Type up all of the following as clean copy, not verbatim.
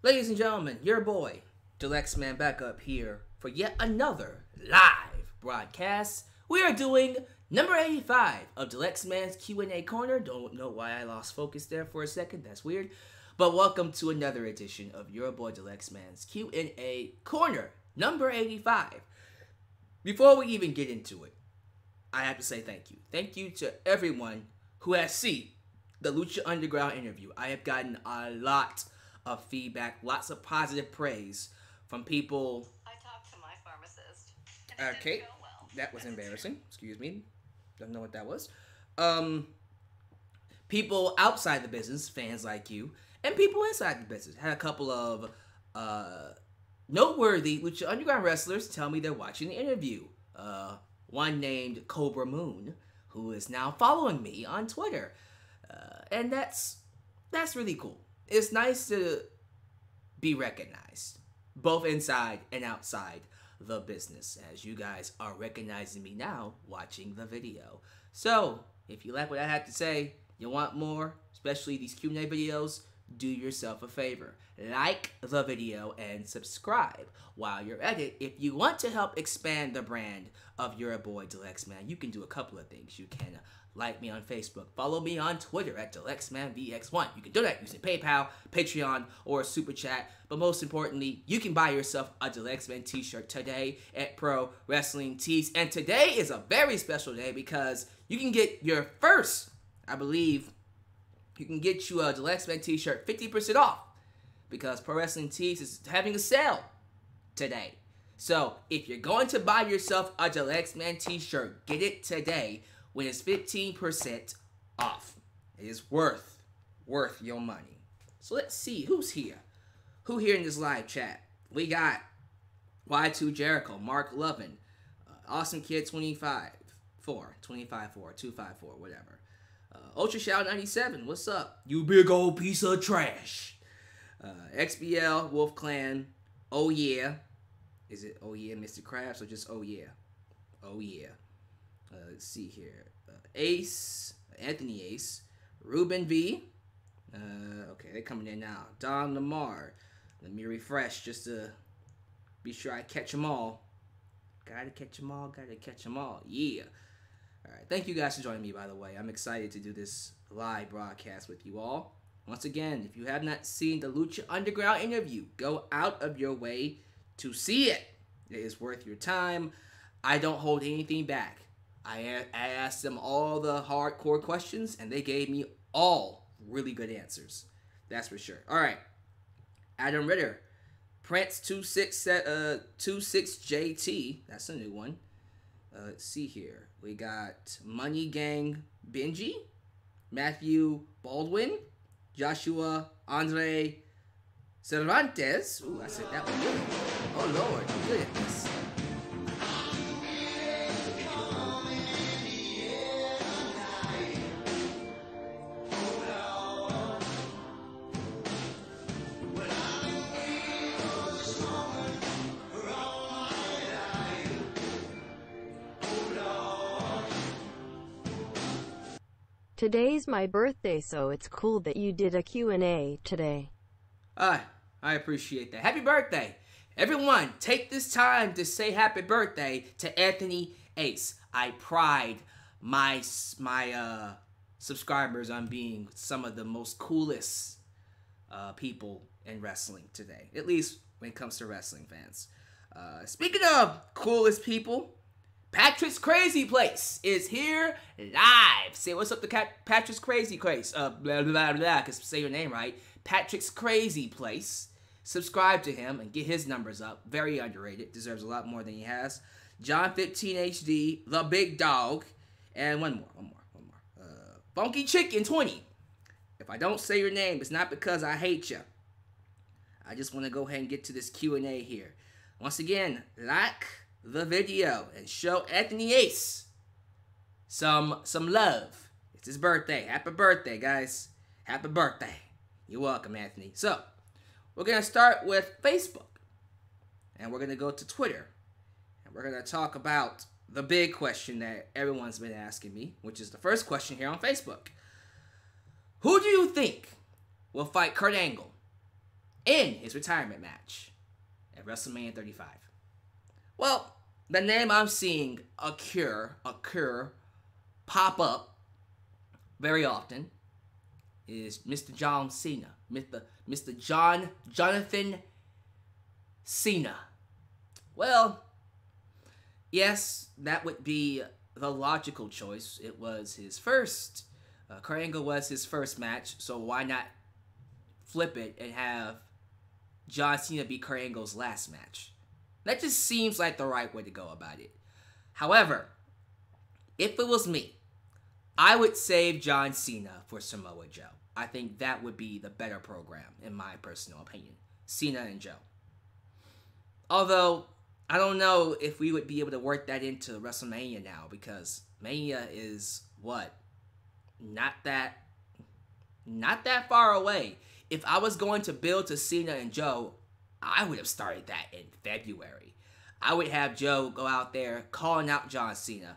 Ladies and gentlemen, your boy, Dalyxman, back up here for yet another live broadcast. We are doing number 85 of Dalyxman's Q&A Corner. Don't know why I lost focus there for a second. That's weird. But welcome to another edition of your boy Dalyxman's Q&A Corner, number 85. Before we even get into it, I have to say thank you. Thank you to everyone who has seen the Lucha Underground interview. I have gotten a lot of feedback, lots of positive praise from people. I talked to my pharmacist. Okay, that was embarrassing. Excuse me. Don't know what that was. People outside the business, fans like you, and people inside the business. Had a couple of noteworthy Lucha Underground wrestlers tell me they're watching the interview. One named Cobra Moon, who is now following me on Twitter. And that's really cool. It's nice to be recognized, both inside and outside the business, as you guys are recognizing me now watching the video. So, if you like what I have to say, you want more, especially these Q&A videos, do yourself a favor. Like the video and subscribe while you're at it. If you want to help expand the brand of your boy Dalyxman, you can do a couple of things. You can like me on Facebook, follow me on Twitter at DalyxmanVX1. You can do that using PayPal, Patreon, or Super Chat. But most importantly, you can buy yourself a Dalyxman t-shirt today at Pro Wrestling Tees. And today is a very special day because you can get your first, I believe, you can get you a Dalyxman t-shirt 50% off because Pro Wrestling Tees is having a sale today. So if you're going to buy yourself a Dalyxman t-shirt, get it today when it's 15% off. It is worth your money. So let's see who's here. Who here in this live chat? We got Y2 Jericho, Mark Lovin, Awesome Kid 254, 254, whatever. Ultra Shout 97, what's up? You big old piece of trash. XBL, Wolf Clan, oh yeah. Is it oh yeah, Mr. Krabs, or just oh yeah? Oh yeah. Let's see here. Ace, Anthony Ace, Ruben V. Okay, they're coming in now. Don Lamar. Let me refresh just to be sure I catch them all. Gotta catch them all, gotta catch them all. Yeah. Alright, thank you guys for joining me, by the way. I'm excited to do this live broadcast with you all. Once again, if you have not seen the Lucha Underground interview, go out of your way to see it. It is worth your time. I don't hold anything back. I asked them all the hardcore questions, and they gave me all really good answers. That's for sure. Alright. Adam Ritter. Prince 26JT. That's a new one. Let's see here. We got Money Gang Benji, Matthew Baldwin, Joshua Andre Cervantes. Ooh, I said that one good. Oh Lord, I'm good at this. Today's my birthday, so it's cool that you did a Q&A today. I appreciate that. Happy birthday. Everyone, take this time to say happy birthday to Anthony Ace. I pride my subscribers on being some of the most coolest people in wrestling today. At least when it comes to wrestling fans. Speaking of coolest people, Patrick's Crazy Place is here live. Say what's up to Patrick's Crazy Place. Blah, blah, blah, blah, because say your name right. Patrick's Crazy Place. Subscribe to him and get his numbers up. Very underrated. Deserves a lot more than he has. John 15 HD, The Big Dog. And one more. Funky Chicken 20. If I don't say your name, it's not because I hate you. I just want to go ahead and get to this Q&A here. Once again, like the video and show Anthony Ace some love. It's his birthday. Happy birthday, guys. Happy birthday. You're welcome, Anthony. So, we're going to start with Facebook. And we're going to go to Twitter. And we're going to talk about the big question that everyone's been asking me, which is the first question here on Facebook. Who do you think will fight Kurt Angle in his retirement match at WrestleMania 35. Well, the name I'm seeing occur pop up very often is Mr. John Cena. Mr. Jonathan Cena. Well, yes, that would be the logical choice. It was his first. Kurt Angle was his first match, so why not flip it and have John Cena be Kurt Angle's last match? That just seems like the right way to go about it. However, if it was me, I would save John Cena for Samoa Joe. I think that would be the better program, in my personal opinion. Cena and Joe. Although, I don't know if we would be able to work that into WrestleMania now, because Mania is, what? Not that far away. If I was going to build to Cena and Joe, I would have started that in February. I would have Joe go out there calling out John Cena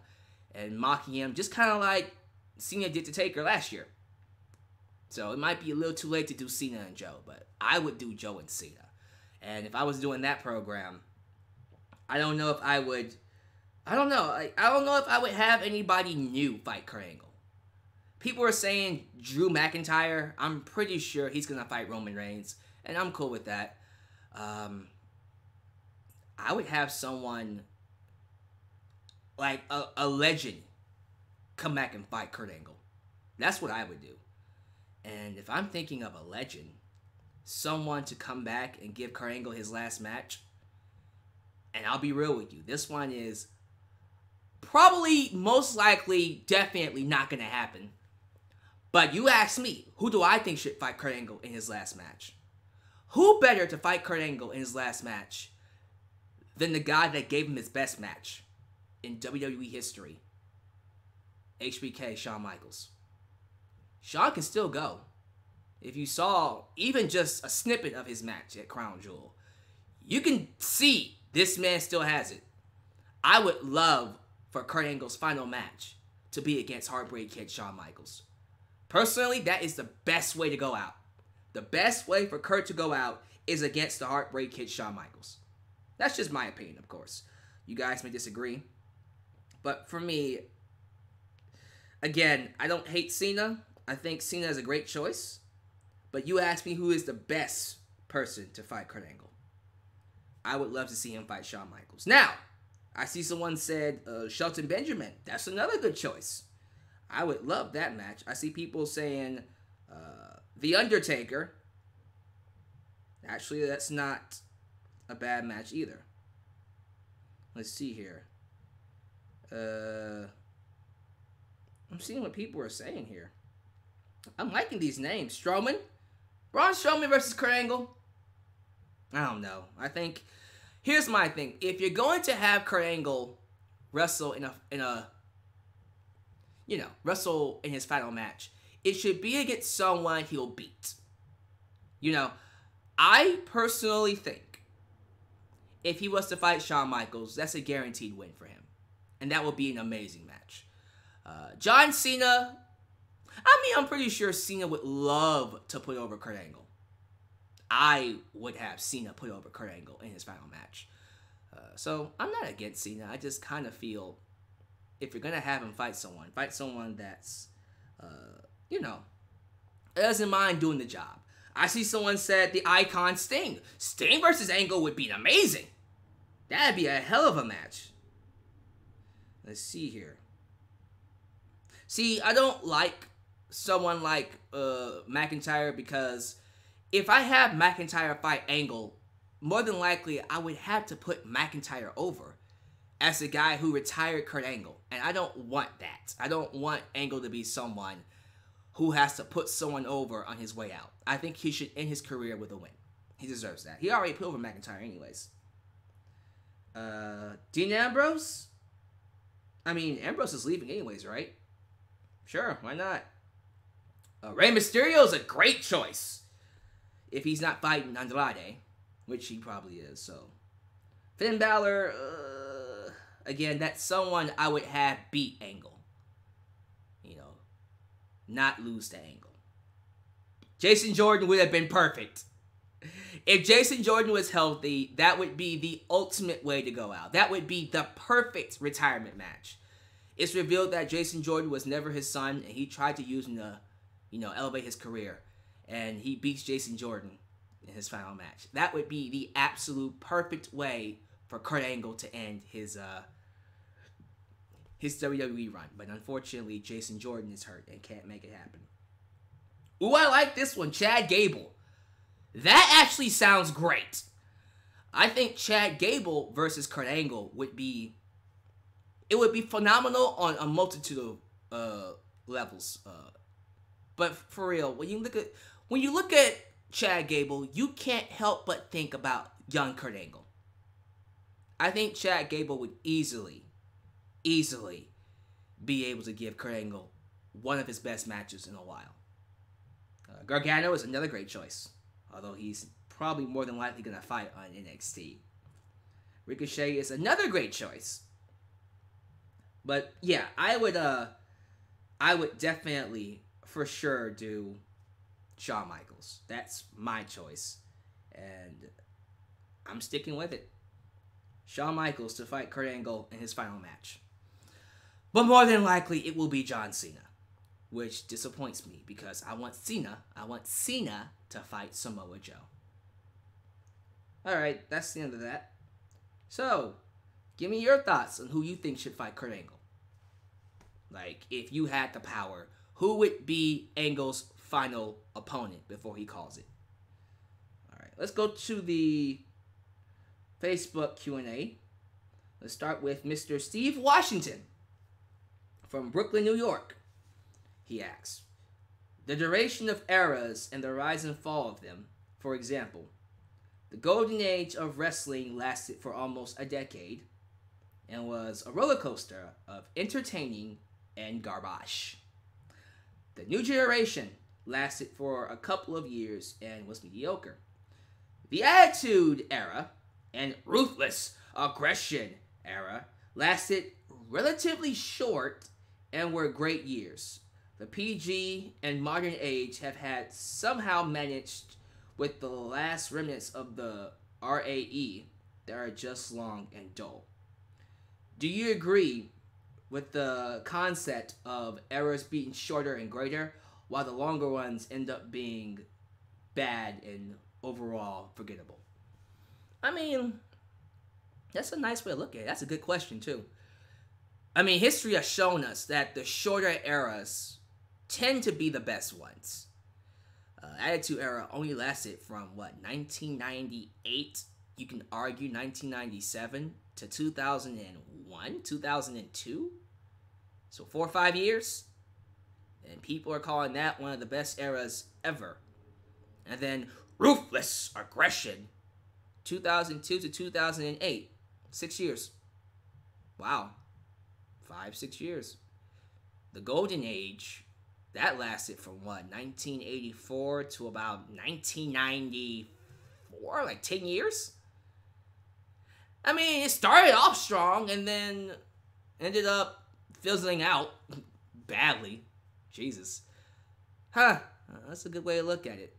and mocking him, just kind of like Cena did to Taker last year. So it might be a little too late to do Cena and Joe, but I would do Joe and Cena. And if I was doing that program, I don't know if I would have anybody new fight Kurt Angle. People are saying Drew McIntyre. I'm pretty sure he's going to fight Roman Reigns, and I'm cool with that. I would have someone like a legend come back and fight Kurt Angle. That's what I would do. And if I'm thinking of a legend, someone to come back and give Kurt Angle his last match, and I'll be real with you, this one is probably, most likely, definitely not going to happen. But you ask me, who do I think should fight Kurt Angle in his last match? Who better to fight Kurt Angle in his last match than the guy that gave him his best match in WWE history? HBK, Shawn Michaels. Shawn can still go. If you saw even just a snippet of his match at Crown Jewel, you can see this man still has it. I would love for Kurt Angle's final match to be against Heartbreak Kid Shawn Michaels. Personally, that is the best way to go out. The best way for Kurt to go out is against the Heartbreak Kid Shawn Michaels. That's just my opinion, of course. You guys may disagree. But for me, again, I don't hate Cena. I think Cena is a great choice. But you ask me who is the best person to fight Kurt Angle. I would love to see him fight Shawn Michaels. Now, I see someone said Shelton Benjamin. That's another good choice. I would love that match. I see people saying The Undertaker. Actually, that's not a bad match either. Let's see here. I'm seeing what people are saying here. I'm liking these names. Strowman? Braun Strowman versus Kurt Angle? I don't know. I think, here's my thing. If you're going to have Kurt Angle wrestle wrestle in his final match, it should be against someone he'll beat. I personally think if he was to fight Shawn Michaels, that's a guaranteed win for him. And that would be an amazing match. John Cena, I'm pretty sure Cena would love to put over Kurt Angle. I would have Cena put over Kurt Angle in his final match. So I'm not against Cena. I just kind of feel if you're going to have him fight someone that's, doesn't mind doing the job. I see someone said the Icon Sting. Sting versus Angle would be amazing. That'd be a hell of a match. Let's see here. See, I don't like someone like McIntyre because if I have McIntyre fight Angle, more than likely I would have to put McIntyre over as the guy who retired Kurt Angle. And I don't want that. I don't want Angle to be someone who has to put someone over on his way out. I think he should end his career with a win. He deserves that. He already put over McIntyre anyways. Dean Ambrose? Ambrose is leaving anyways, right? Sure, why not? Rey Mysterio is a great choice. If he's not fighting Andrade, which he probably is, so. Finn Balor, again, that's someone I would have beat Angle. Not lose to Angle. Jason Jordan would have been perfect. If Jason Jordan was healthy, that would be the ultimate way to go out. That would be the perfect retirement match. It's revealed that Jason Jordan was never his son, and he tried to use him to, elevate his career. And he beats Jason Jordan in his final match. That would be the absolute perfect way for Kurt Angle to end his WWE run. But unfortunately, Jason Jordan is hurt and can't make it happen. Ooh, I like this one, Chad Gable. That actually sounds great. I think Chad Gable versus Kurt Angle would be phenomenal on a multitude of levels. But for real, when you look at Chad Gable, you can't help but think about young Kurt Angle. I think Chad Gable would easily be able to give Kurt Angle one of his best matches in a while. Gargano is another great choice, although he's probably more than likely going to fight on NXT. Ricochet is another great choice. But yeah, I would definitely for sure do Shawn Michaels. That's my choice, and I'm sticking with it. Shawn Michaels to fight Kurt Angle in his final match. But more than likely, it will be John Cena, which disappoints me because I want Cena to fight Samoa Joe. Alright, that's the end of that. So, give me your thoughts on who you think should fight Kurt Angle. Like, if you had the power, who would be Angle's final opponent before he calls it? Alright, let's go to the Facebook Q&A. Let's start with Mr. Steve Washington from Brooklyn, New York. He asks, the duration of eras and the rise and fall of them. For example, the golden age of wrestling lasted for almost a decade and was a roller coaster of entertaining and garbage. The new generation lasted for a couple of years and was mediocre. The Attitude Era and Ruthless Aggression Era lasted relatively short and were great years. The PG and modern age have had somehow managed with the last remnants of the RAE that are just long and dull. Do you agree with the concept of eras being shorter and greater, while the longer ones end up being bad and overall forgettable? I mean, that's a nice way to look at it. That's a good question, too. I mean, history has shown us that the shorter eras tend to be the best ones. Attitude Era only lasted from, 1998? You can argue 1997 to 2001, 2002? So 4 or 5 years? And people are calling that one of the best eras ever. And then Ruthless Aggression, 2002 to 2008. 6 years. Wow. 5-6 years. The Golden Age, that lasted from 1984 to about 1994, like 10 years? I mean, it started off strong and then ended up fizzling out badly. Jesus. Huh. That's a good way to look at it.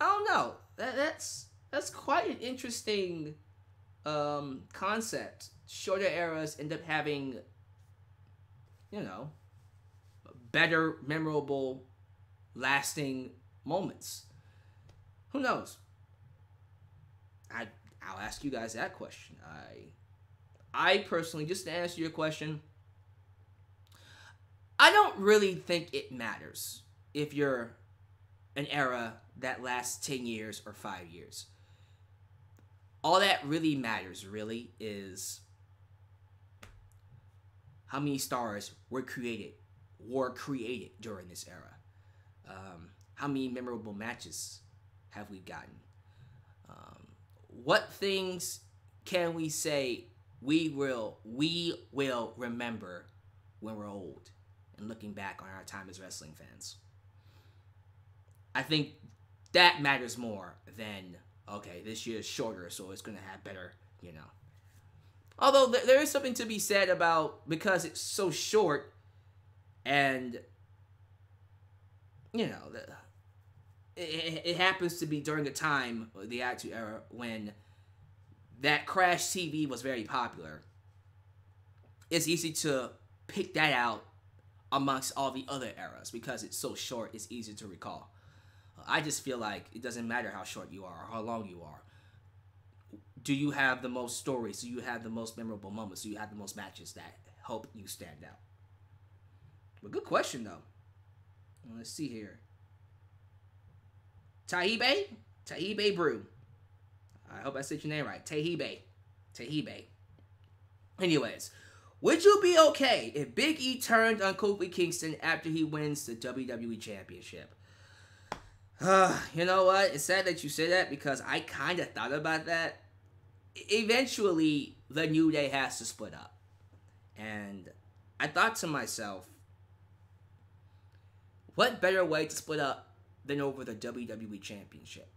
I don't know. That's quite an interesting concept. Shorter eras end up having, better, memorable, lasting moments. Who knows? I'll ask you guys that question. I personally, just to answer your question, I don't really think it matters if you're an era that lasts 10 years or 5 years. All that really matters, really, is how many stars were created during this era. How many memorable matches have we gotten? What things can we say we will remember when we're old and looking back on our time as wrestling fans? I think that matters more than, okay, this year is shorter, so it's going to have better, Although there is something to be said about, because it's so short and, it happens to be during a time, the Attitude Era, when that Crash TV was very popular. It's easy to pick that out amongst all the other eras because it's so short, it's easy to recall. I just feel like it doesn't matter how short you are or how long you are. Do you have the most stories? Do you have the most memorable moments? Do you have the most matches that help you stand out? But good question, though. Let's see here. Tahibe Brew. I hope I said your name right. Tahibe. Anyways, would you be okay if Big E turned on Kofi Kingston after he wins the WWE Championship? You know what? It's sad that you say that because I kind of thought about that. Eventually, the New Day has to split up. And I thought to myself, what better way to split up than over the WWE Championship?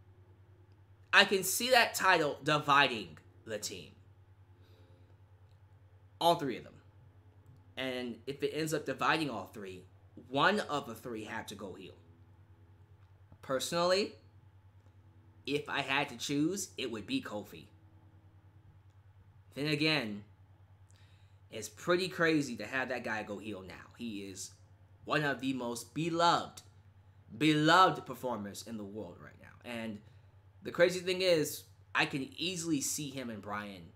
I can see that title dividing the team. All three of them. And if it ends up dividing all three, one of the three had to go heel. Personally, if I had to choose, it would be Kofi. Then again, it's pretty crazy to have that guy go heel now. He is one of the most beloved performers in the world right now. And the crazy thing is, I can easily see him and Bryan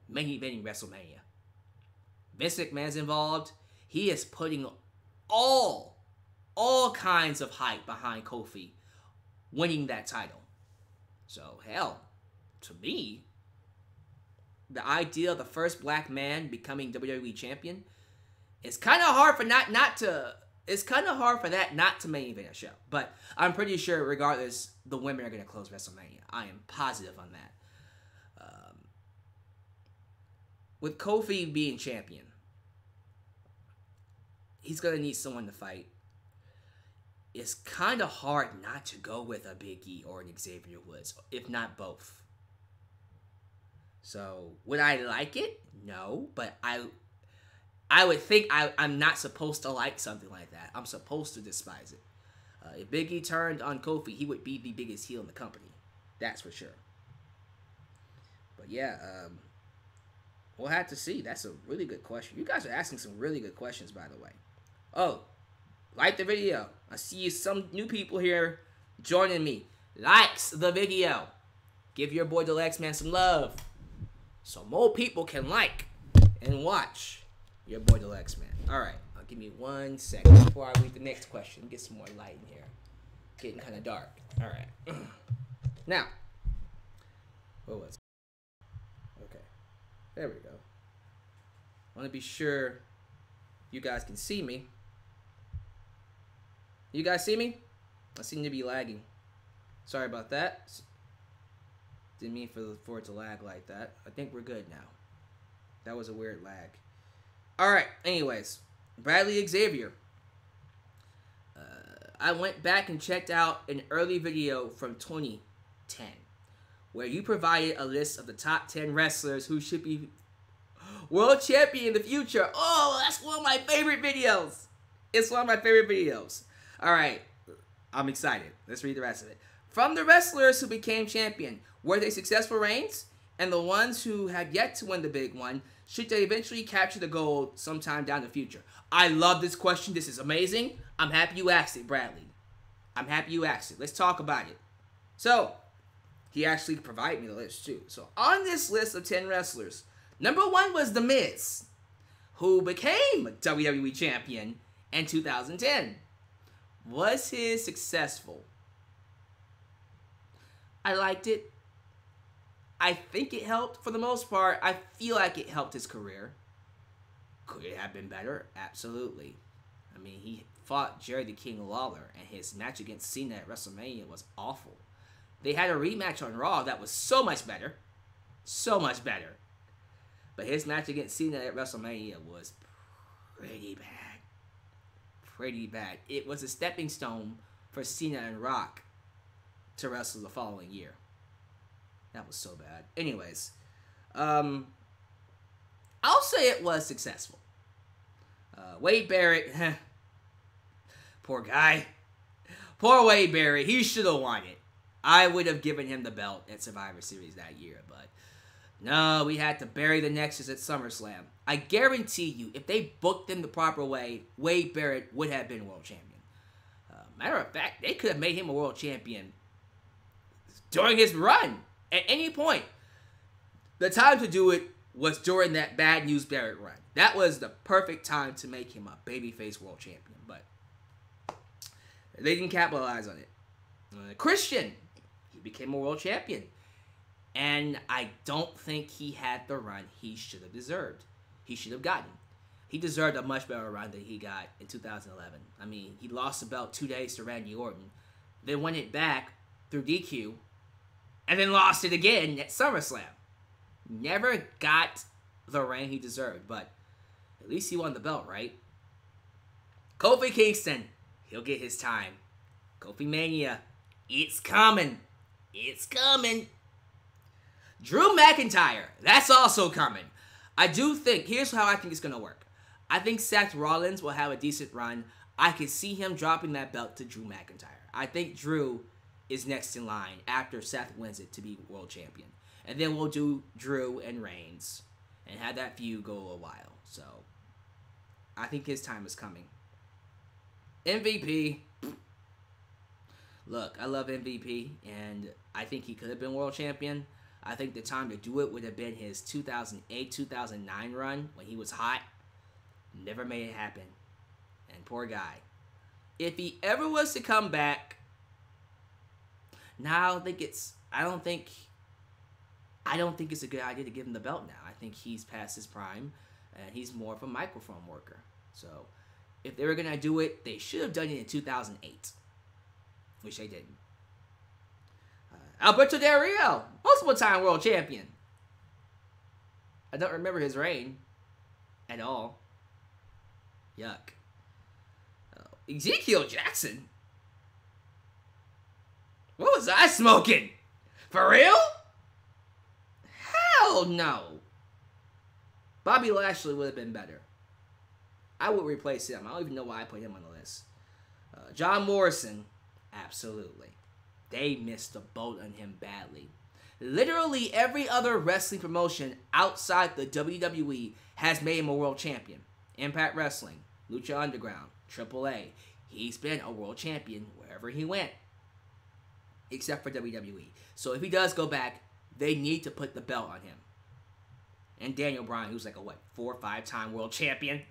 main eventing WrestleMania. Vince McMahon's involved. He is putting all kinds of hype behind Kofi winning that title. So, hell, to me, the idea of the first black man becoming WWE champion, it's kind of hard for that not to main event a show. But I'm pretty sure, regardless, the women are going to close WrestleMania. I am positive on that. With Kofi being champion, he's going to need someone to fight. It's kind of hard not to go with a Big E or an Xavier Woods, if not both. So, would I like it? No, but I would think I'm not supposed to like something like that. I'm supposed to despise it. If Big E turned on Kofi, he would be the biggest heel in the company. That's for sure. But yeah, we'll have to see. That's a really good question. You guys are asking some really good questions, by the way. Oh, like the video. I see some new people here joining me. Likes the video. Give your boy Dalyxman some love, so more people can like and watch your boy Dalyxman. Alright, give me 1 second before I read the next question. Get some more light in here. Getting kind of dark. Alright. Now, what was it? Okay. There we go. I want to be sure you guys can see me. You guys see me? I seem to be lagging. Sorry about that. Didn't mean for it to lag like that. I think we're good now. That was a weird lag. Alright, anyways. Bradley Xavier. I went back and checked out an early video from 2010 where you provided a list of the top 10 wrestlers who should be world champion in the future. Oh, that's one of my favorite videos. It's one of my favorite videos. Alright, I'm excited. Let's read the rest of it. From the wrestlers who became champion, were they successful reigns? And the ones who have yet to win the big one, should they eventually capture the gold sometime down the future? I love this question. This is amazing. I'm happy you asked it, Bradley. I'm happy you asked it. Let's talk about it. So, he actually provided me the list too. So, on this list of 10 wrestlers, number 1 was The Miz, who became WWE champion in 2010. Was his successful? I liked it. I think it helped for the most part. I feel like it helped his career. Could it have been better? Absolutely. I mean, he fought Jerry the King Lawler, and his match against Cena at WrestleMania was awful. They had a rematch on Raw that was so much better. So much better. But his match against Cena at WrestleMania was pretty bad. Pretty bad. It was a stepping stone for Cena and Rock to wrestle the following year. That was so bad. Anyways, I'll say it was successful. Wade Barrett, poor guy. Poor Wade Barrett. He should have won it. I would have given him the belt at Survivor Series that year, but no, we had to bury the Nexus at SummerSlam. I guarantee you, if they booked him the proper way, Wade Barrett would have been world champion. Matter of fact, they could have made him a world champion during his run at any point. The time to do it was during that Bad News Barrett run. That was the perfect time to make him a babyface world champion, but they didn't capitalize on it. Christian, he became a world champion, and I don't think he had the run he should have deserved. He should have gotten. He deserved a much better run than he got in 2011. I mean, he lost the belt 2 days to Randy Orton, then won it back through DQ, and then lost it again at SummerSlam. Never got the reign he deserved, but at least he won the belt, right? Kofi Kingston, he'll get his time. Kofi Mania, it's coming. It's coming. Drew McIntyre, that's also coming. I do think, here's how I think it's going to work. I think Seth Rollins will have a decent run. I could see him dropping that belt to Drew McIntyre. I think Drew is next in line after Seth wins it to be world champion. And then we'll do Drew and Reigns and have that feud go a while. So, I think his time is coming. MVP. Look, I love MVP, and I think he could have been world champion. I think the time to do it would have been his 2008-2009 run when he was hot. Never made it happen. And poor guy. If he ever was to come back, now I don't think it's a good idea to give him the belt now. I think he's past his prime, and he's more of a microphone worker. So, if they were going to do it, they should have done it in 2008. Which they didn't. Alberto Del Rio, multiple time world champion. I don't remember his reign at all. Yuck. Ezekiel Jackson? What was I smoking? For real? Hell no. Bobby Lashley would have been better. I would replace him. I don't even know why I put him on the list. John Morrison, absolutely. They missed the boat on him badly. Literally every other wrestling promotion outside the WWE has made him a world champion. Impact Wrestling, Lucha Underground, AAA. He's been a world champion wherever he went. Except for WWE. So if he does go back, they need to put the belt on him. And Daniel Bryan, who's like a 4 or 5 time world champion.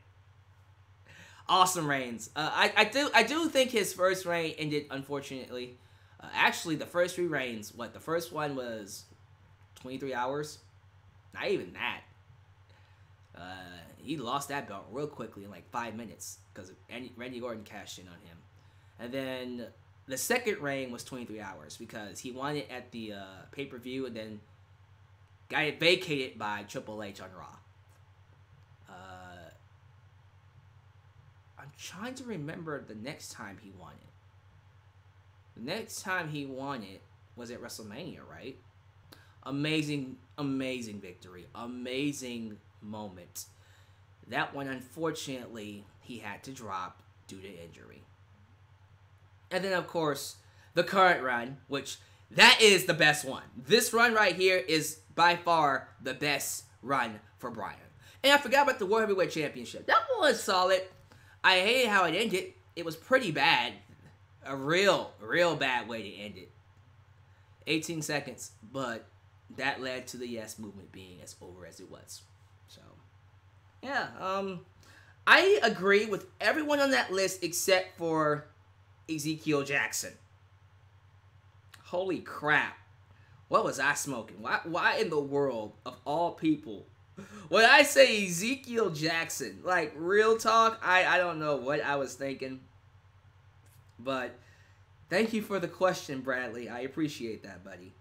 Awesome reigns. I do think his first reign ended unfortunately. Actually, the first 3 reigns, the first one was 23 hours? Not even that. He lost that belt real quickly in like 5 minutes because Randy Orton cashed in on him. And then the second reign was 23 hours because he won it at the pay-per-view and then got it vacated by Triple H on Raw. I'm trying to remember the next time he won it. The next time he won it was at WrestleMania, right? Amazing, amazing victory. Amazing moment. That one, unfortunately, he had to drop due to injury. And then, of course, the current run, which that is the best one. This run right here is by far the best run for Bryan. And I forgot about the World Heavyweight Championship. That one was solid. I hated how it ended. It was pretty bad. A real bad way to end it. 18 seconds, but that led to the Yes Movement being as over as it was. So, yeah, I agree with everyone on that list except for Ezekiel Jackson. Holy crap. What was I smoking? Why in the world, of all people, would I say Ezekiel Jackson? Like, real talk, I don't know what I was thinking. But thank you for the question, Bradley. I appreciate that, buddy.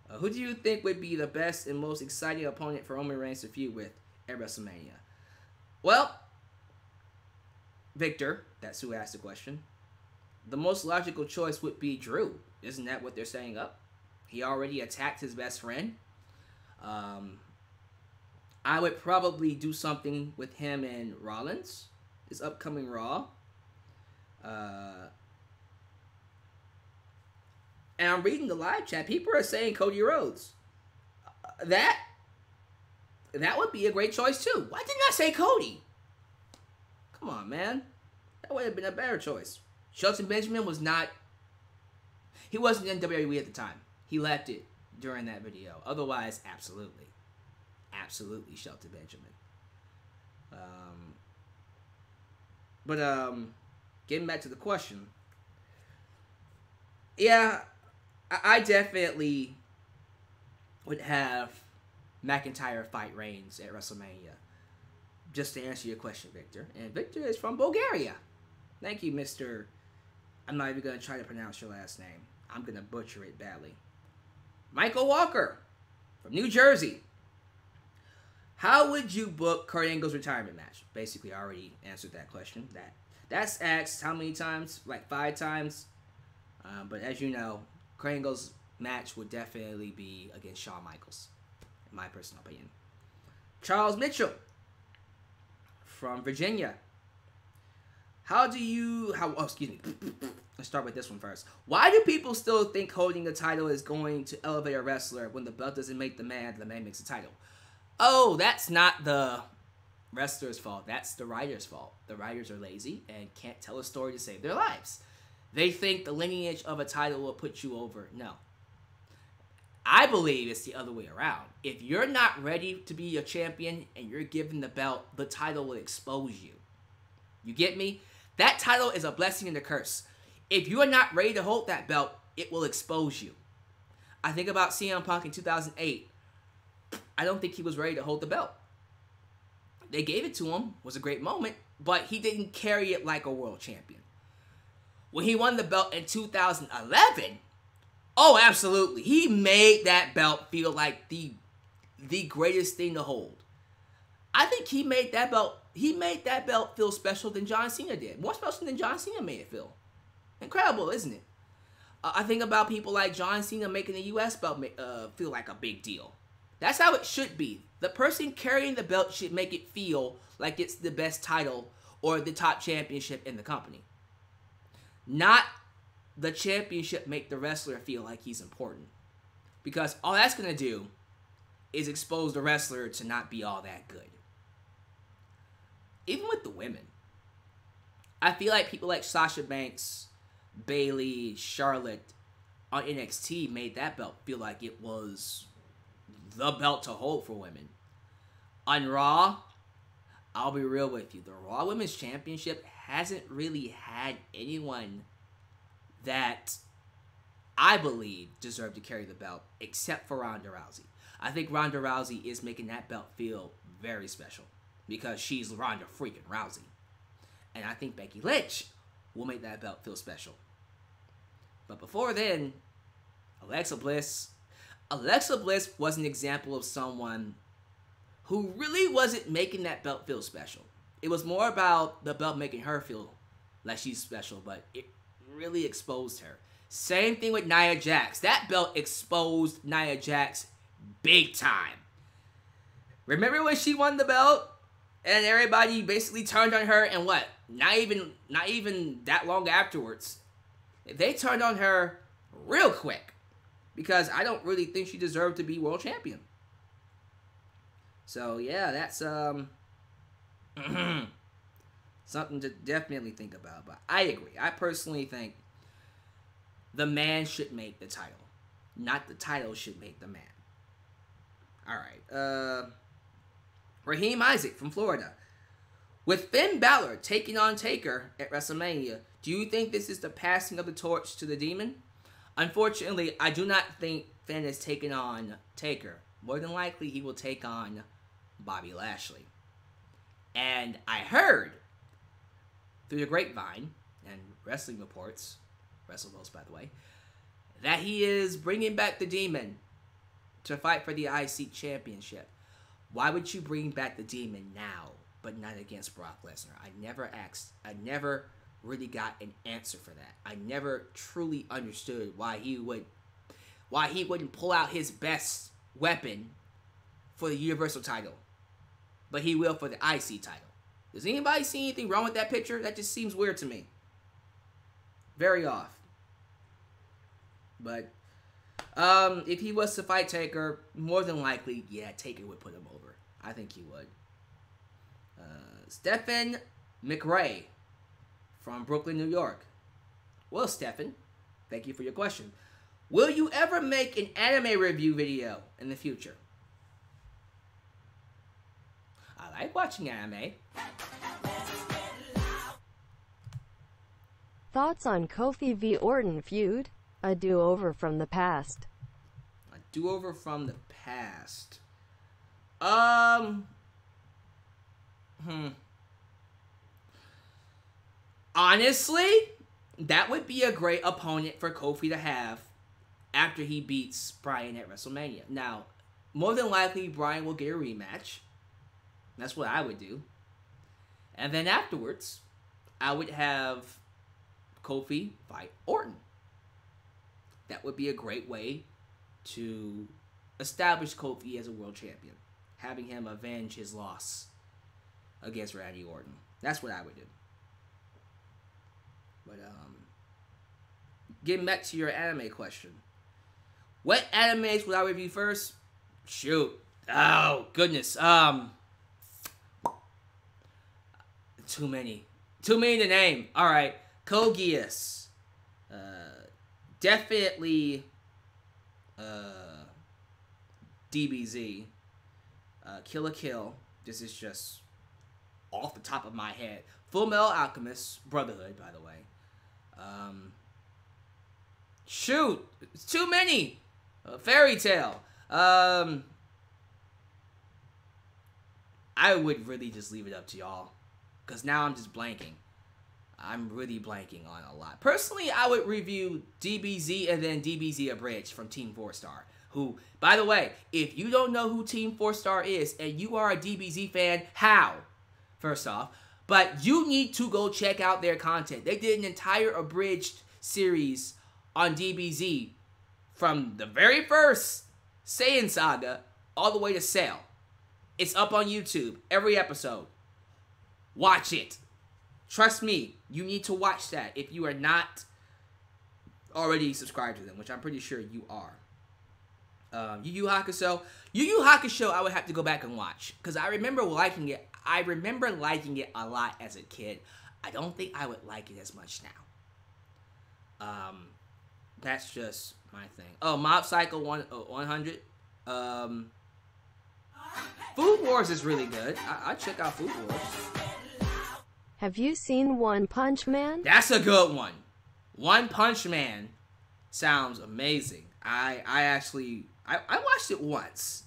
Who do you think would be the best and most exciting opponent for Roman Reigns to feud with at WrestleMania? Well, Victor, that's who asked the question. The most logical choice would be Drew. Isn't that what they're setting up? He already attacked his best friend. I would probably do something with him and Rollins, this upcoming Raw. and I'm reading the live chat, people are saying Cody Rhodes. That would be a great choice too. Why didn't I say Cody? Come on, man. That would have been a better choice. Shelton Benjamin was not... He wasn't in WWE at the time. He left it during that video. Otherwise, absolutely. Absolutely Shelton Benjamin. Getting back to the question. Yeah, I definitely would have McIntyre fight Reigns at WrestleMania. Just to answer your question, Victor. And Victor is from Bulgaria. Thank you, Mr. I'm not even going to try to pronounce your last name. I'm going to butcher it badly. Michael Walker from New Jersey. How would you book Kurt Angle's retirement match? Basically, I already answered that question. That's asked how many times? Like 5 times. But as you know, Kurt Angle's match would definitely be against Shawn Michaels, in my personal opinion. Charles Mitchell from Virginia. Excuse me. Let's start with this one first. Why do people still think holding the title is going to elevate a wrestler when the belt doesn't make the man makes the title? Oh, that's not the wrestler's fault. That's the writer's fault. The writers are lazy and can't tell a story to save their lives. They think the lineage of a title will put you over. No. I believe it's the other way around. If you're not ready to be a champion and you're given the belt, the title will expose you. You get me? That title is a blessing and a curse. If you are not ready to hold that belt, it will expose you. I think about CM Punk in 2008. I don't think he was ready to hold the belt. They gave it to him. It was a great moment, but he didn't carry it like a world champion. When he won the belt in 2011, oh, absolutely. He made that belt feel like the greatest thing to hold. I think he made that belt feel special than John Cena did. More special than John Cena made it feel. Incredible, isn't it? I think about people like John Cena making the U.S. belt feel like a big deal. That's how it should be. The person carrying the belt should make it feel like it's the best title or the top championship in the company. Not the championship make the wrestler feel like he's important. Because all that's going to do is expose the wrestler to not be all that good. Even with the women. I feel like people like Sasha Banks, Bayley, Charlotte on NXT made that belt feel like it was the belt to hold for women. On Raw, I'll be real with you. The Raw Women's Championship hasn't really had anyone that I believe deserved to carry the belt except for Ronda Rousey. I think Ronda Rousey is making that belt feel very special because she's Ronda freaking Rousey. And I think Becky Lynch will make that belt feel special. But before then, Alexa Bliss was an example of someone who really wasn't making that belt feel special. It was more about the belt making her feel like she's special, but it really exposed her. Same thing with Nia Jax. That belt exposed Nia Jax big time. Remember when she won the belt and everybody basically turned on her, and what? Not even that long afterwards, they turned on her real quick because I don't really think she deserved to be world champion. So yeah, that's something to definitely think about. But I agree. I personally think the man should make the title, not the title should make the man. All right. Raheem Isaac from Florida. With Finn Balor taking on Taker at WrestleMania, do you think this is the passing of the torch to the Demon? Unfortunately, I do not think Finn is taking on Taker. More than likely, he will take on Bobby Lashley. And I heard through the grapevine and wrestling reports, WrestlePost by the way, that he is bringing back the Demon to fight for the IC Championship. Why would you bring back the Demon now, but not against Brock Lesnar? I never really got an answer for that. I never truly understood why he wouldn't pull out his best weapon for the Universal title, but he will for the IC title. Does anybody see anything wrong with that picture? That just seems weird to me. Very off. But if he was to fight Taker, more than likely, yeah, Taker would put him over. I think he would. Stephen McRae from Brooklyn, New York. Well, Stephen, thank you for your question. Will you ever make an anime review video in the future? I like watching anime. Thoughts on Kofi v Orton feud? A do-over from the past. A do-over from the past. Honestly, that would be a great opponent for Kofi to have after he beats Bryan at WrestleMania. Now, more than likely, Bryan will get a rematch. That's what I would do. And then afterwards, I would have Kofi fight Orton. That would be a great way to establish Kofi as a world champion. Having him avenge his loss against Randy Orton. That's what I would do. But, getting back to your anime question. What animes would I review first? Shoot. Oh, goodness. Too many. Too many to name. Alright. Code Geass. Definitely DBZ. Kill la Kill. This is just off the top of my head. Full Metal Alchemist Brotherhood, by the way. Shoot, it's too many. Fairy Tail. I would really just leave it up to y'all, because now I'm just blanking. I'm really blanking on a lot. Personally, I would review DBZ and then DBZ Abridged from Team 4-Star. Who, by the way, if you don't know who Team 4-Star is and you are a DBZ fan, how? First off. But you need to go check out their content. They did an entire abridged series on DBZ from the very first Saiyan Saga all the way to Cell. It's up on YouTube, every episode. Watch it. Trust me, you need to watch that if you are not already subscribed to them, which I'm pretty sure you are. Yu Yu Hakusho. Yu Yu Hakusho, I would have to go back and watch, because I remember liking it. I remember liking it a lot as a kid. I don't think I would like it as much now. That's just my thing. Oh, Mob Psycho 100. Food Wars is really good. I check out Food Wars. Have you seen One Punch Man? That's a good one. One Punch Man sounds amazing. I watched it once,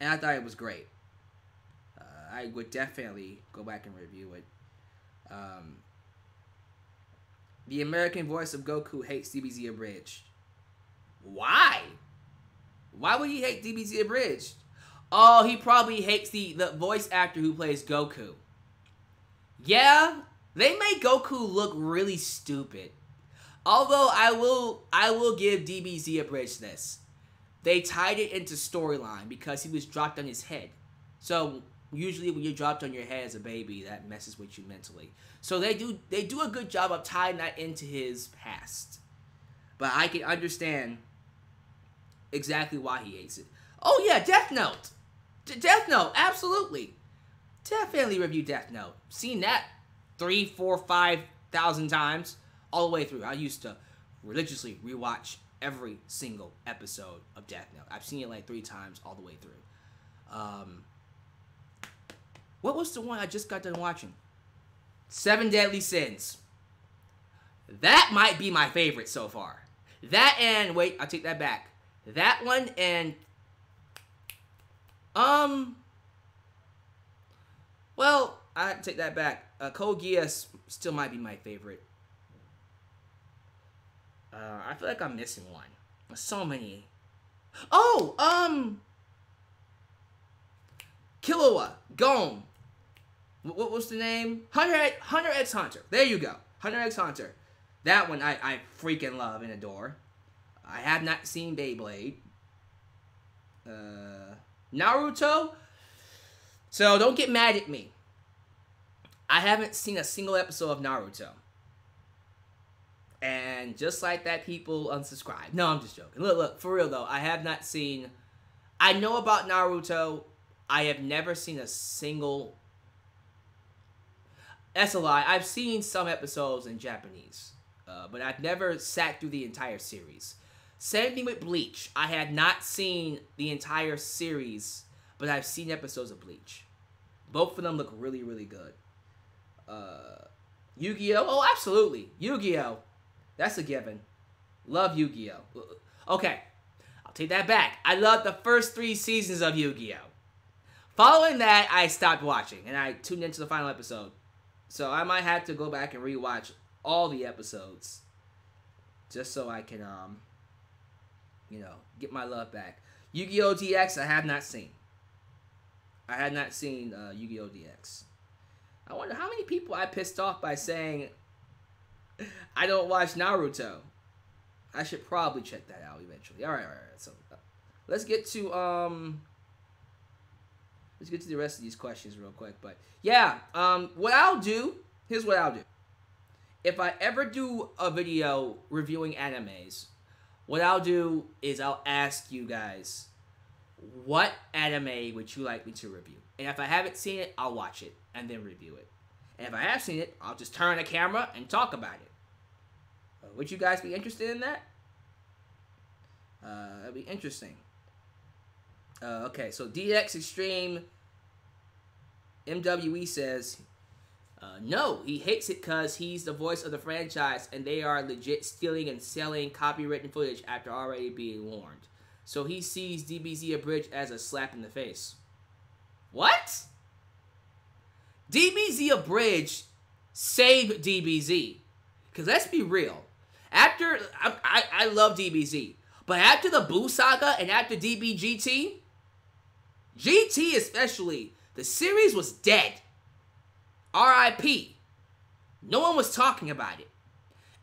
and I thought it was great. I would definitely go back and review it. The American voice of Goku hates DBZ Abridged. Why? Why would he hate DBZ Abridged? Oh, he probably hates the voice actor who plays Goku. Yeah, they made Goku look really stupid. Although I will give DBZ Abridged this. They tied it into storyline because he was dropped on his head. So usually when you're dropped on your head as a baby, that messes with you mentally. So they do a good job of tying that into his past. But I can understand exactly why he hates it. Oh yeah, Death Note. Death Note, absolutely. Definitely review Death Note. Seen that 3, 4, 5,000 times all the way through. I used to religiously rewatch every single episode of Death Note. I've seen it like 3 times all the way through. What was the one I just got done watching? 7 Deadly Sins. That might be my favorite so far. That and, wait, I'll take that back. That one and, well, I take that back. Code Geass still might be my favorite. I feel like I'm missing one. There's so many. Oh, Killua, Gon. What was the name? Hunter x Hunter. There you go. Hunter x Hunter. That one I freaking love and adore. I have not seen Beyblade. Naruto. So don't get mad at me. I haven't seen a single episode of Naruto. And just like that, people unsubscribe. No, I'm just joking. Look, for real though, I have not seen... I know about Naruto. I have never seen a single... That's a lie. I've seen some episodes in Japanese. But I've never sat through the entire series. Same thing with Bleach. I had not seen the entire series, but I've seen episodes of Bleach. Both of them look really, really good. Yu-Gi-Oh! Oh, absolutely. Yu-Gi-Oh! That's a given. Love Yu-Gi-Oh! Okay, I'll take that back. I loved the first 3 seasons of Yu-Gi-Oh! Following that, I stopped watching, and I tuned into the final episode. So I might have to go back and rewatch all the episodes, just so I can, you know, get my love back. Yu-Gi-Oh! DX, I have not seen. I had not seen Yu-Gi-Oh! DX. I wonder how many people I pissed off by saying I don't watch Naruto. I should probably check that out eventually. All right. So let's get to the rest of these questions real quick. But yeah, what I'll do, here's what I'll do. If I ever do a video reviewing animes, what I'll do is I'll ask you guys, what anime would you like me to review? And if I haven't seen it, I'll watch it and then review it. And if I have seen it, I'll just turn on the camera and talk about it. Would you guys be interested in that? That'd be interesting. Okay, so DX Extreme MWE says, no, he hates it because he's the voice of the franchise and they are legit stealing and selling copywritten footage after already being warned. So he sees DBZ Abridged as a slap in the face. What? DBZ Abridged saved DBZ. Because let's be real. After, I love DBZ. But after the Boo Saga and after DBGT, GT especially, the series was dead. R.I.P. No one was talking about it.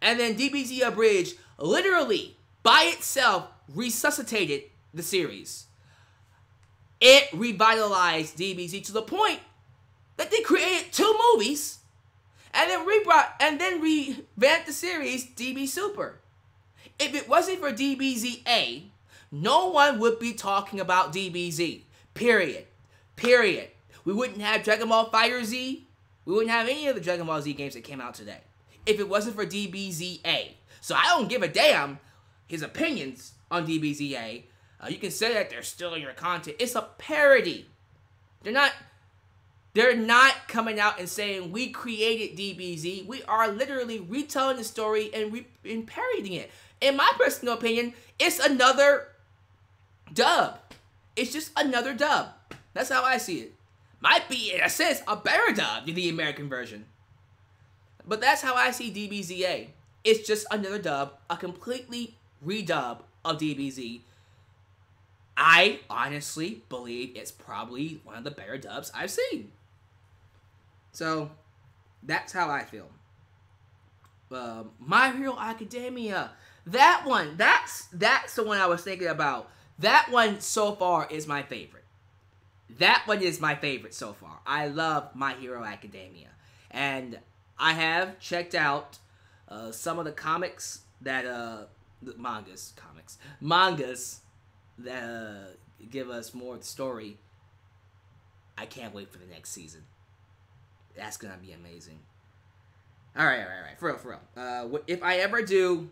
And then DBZ Abridged literally, by itself, resuscitated the series. It revitalized DBZ to the point that they created 2 movies and then revamped the series DB Super. If it wasn't for DBZA, no one would be talking about DBZ. Period. We wouldn't have Dragon Ball FighterZ. We wouldn't have any of the Dragon Ball Z games that came out today if it wasn't for DBZA. So I don't give a damn his opinions on DBZA. You can say that they're stealing your content. It's a parody. They're not coming out and saying we created DBZ. We are literally retelling the story and parodying it. In my personal opinion, it's another dub. It's just another dub. That's how I see it. Might be, in a sense, a better dub than the American version. But that's how I see DBZA. It's just another dub, a completely redub of DBZ. I honestly believe it's probably one of the better dubs I've seen. So, that's how I feel. My Hero Academia. That one, that's the one I was thinking about. That one so far is my favorite. That one is my favorite so far. I love My Hero Academia. And I have checked out some of the comics that, mangas that give us more of the story. I can't wait for the next season. That's gonna be amazing. Alright. For real. If I ever do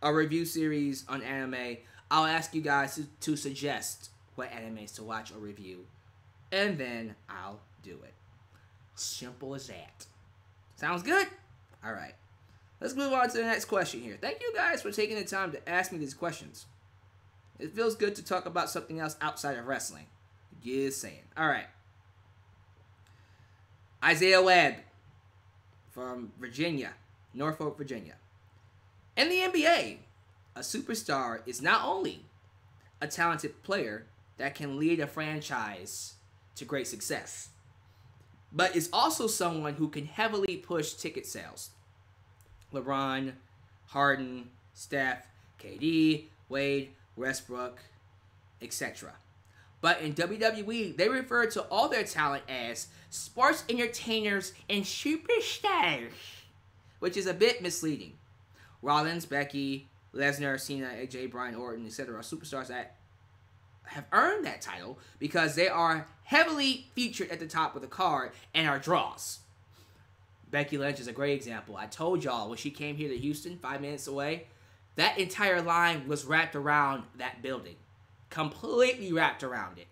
a review series on anime, I'll ask you guys to suggest what animes to watch or review. And then I'll do it. Simple as that. Sounds good? Alright. Let's move on to the next question here. Thank you guys for taking the time to ask me these questions. It feels good to talk about something else outside of wrestling. Just saying. Alright. Isaiah Webb from Virginia, Norfolk, Virginia. In the NBA, a superstar is not only a talented player that can lead a franchise to great success, but is also someone who can heavily push ticket sales. LeBron, Harden, Steph, KD, Wade, Westbrook, etc. But in WWE, they refer to all their talent as sports entertainers and superstars, which is a bit misleading. Rollins, Becky, Lesnar, Cena, AJ, Bryan, Orton, etc. are superstars that have earned that title because they are heavily featured at the top of the card and are draws. Becky Lynch is a great example. I told y'all when she came here to Houston, 5 minutes away, that entire line was wrapped around that building. Completely wrapped around it.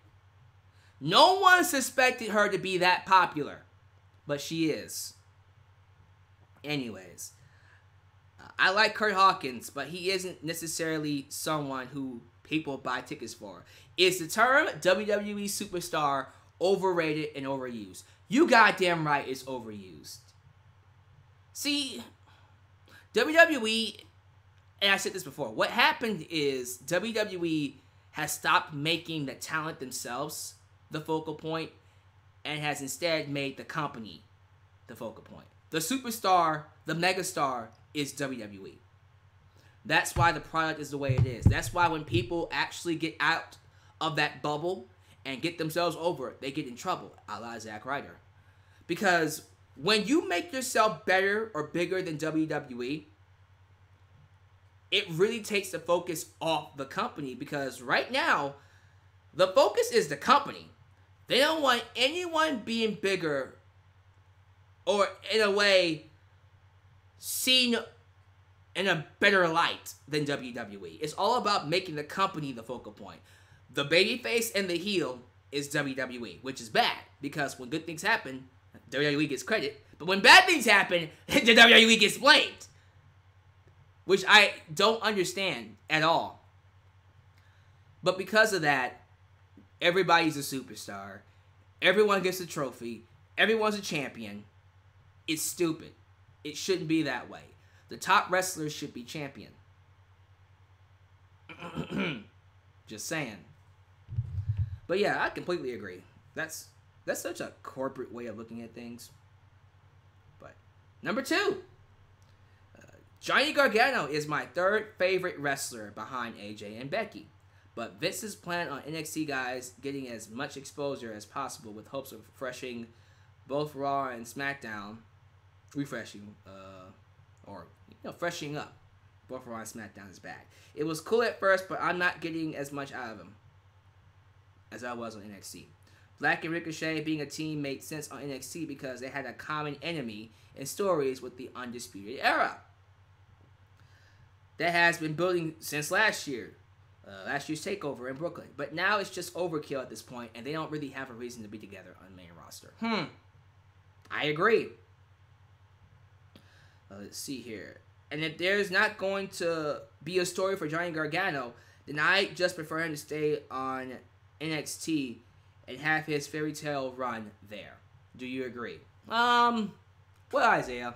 No one suspected her to be that popular, but she is. Anyways, I like Kurt Hawkins, but he isn't necessarily someone who people buy tickets for. Is the term WWE Superstar overrated and overused? You goddamn right it's overused. See, WWE, and I said this before, what happened is WWE has stopped making the talent themselves the focal point and has instead made the company the focal point. The superstar, the megastar is WWE. That's why the product is the way it is. That's why when people actually get out of that bubble and get themselves over, they get in trouble, a la Zack Ryder. Because when you make yourself better or bigger than WWE, it really takes the focus off the company, because right now, the focus is the company. They don't want anyone being bigger or, in a way, seen in a better light than WWE. It's all about making the company the focal point. The babyface and the heel is WWE, which is bad, because when good things happen, WWE gets credit, but when bad things happen, the WWE gets blamed. Which I don't understand at all. But because of that, everybody's a superstar. Everyone gets a trophy. Everyone's a champion. It's stupid. It shouldn't be that way. The top wrestlers should be champion. Just saying. But yeah, I completely agree. That's such a corporate way of looking at things. But number 2. Johnny Gargano is my third favorite wrestler behind AJ and Becky. But Vince's plan on NXT guys getting as much exposure as possible with hopes of refreshing both Raw and SmackDown. Freshening up both Raw and SmackDown is bad. It was cool at first, but I'm not getting as much out of him as I was on NXT. Black and Ricochet being a team made sense on NXT because they had a common enemy in stories with the Undisputed Era. That has been building since last year's takeover in Brooklyn. But now it's just overkill at this point, and they don't really have a reason to be together on the main roster. I agree. Let's see here. And if there's not going to be a story for Johnny Gargano, then I just prefer him to stay on NXT and have his fairy tale run there. Do you agree? Well, Isaiah.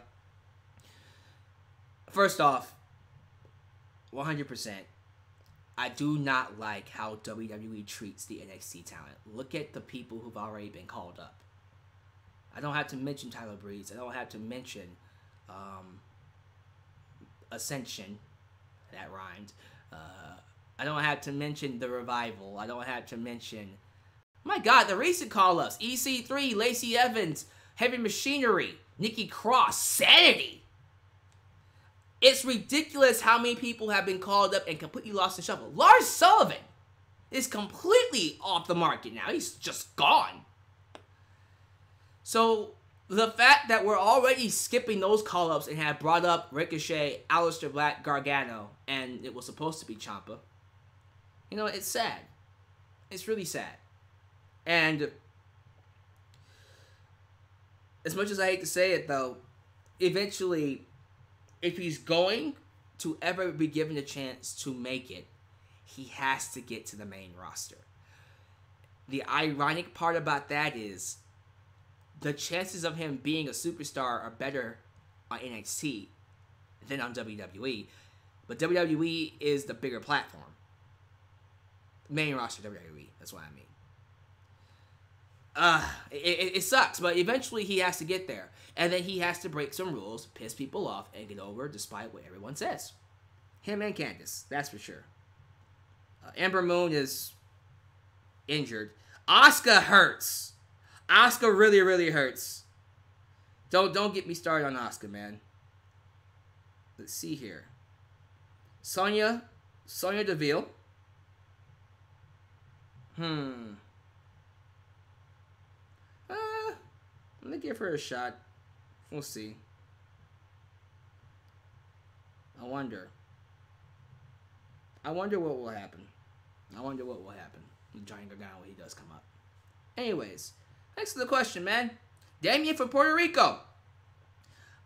First off, 100%. I do not like how WWE treats the NXT talent. Look at the people who've already been called up. I don't have to mention Tyler Breeze. I don't have to mention Ascension. That rhymed. I don't have to mention The Revival. I don't have to mention... My God, the recent call-ups. EC3, Lacey Evans, Heavy Machinery, Nikki Cross, Sanity. It's ridiculous how many people have been called up and completely lost in shuffle. Lars Sullivan is completely off the market now. He's just gone. So, the fact that we're already skipping those call-ups and have brought up Ricochet, Aleister Black, Gargano, and it was supposed to be Ciampa, it's sad. It's really sad. And as much as I hate to say it, though, eventually, if he's going to ever be given a chance to make it, he has to get to the main roster. The ironic part about that is the chances of him being a superstar are better on NXT than on WWE. But WWE is the bigger platform. Main roster WWE, that's what I mean. It sucks, but eventually he has to get there. And then he has to break some rules, piss people off, and get over despite what everyone says. Him and Candice, that's for sure. Ember Moon is injured. Asuka hurts. Asuka really, really hurts. Don't get me started on Asuka, man. Let's see here. Sonya Deville. Let me give her a shot. We'll see. I wonder what will happen. With Johnny Gargano when he does come up. Anyways, thanks for the question, man. Damien from Puerto Rico.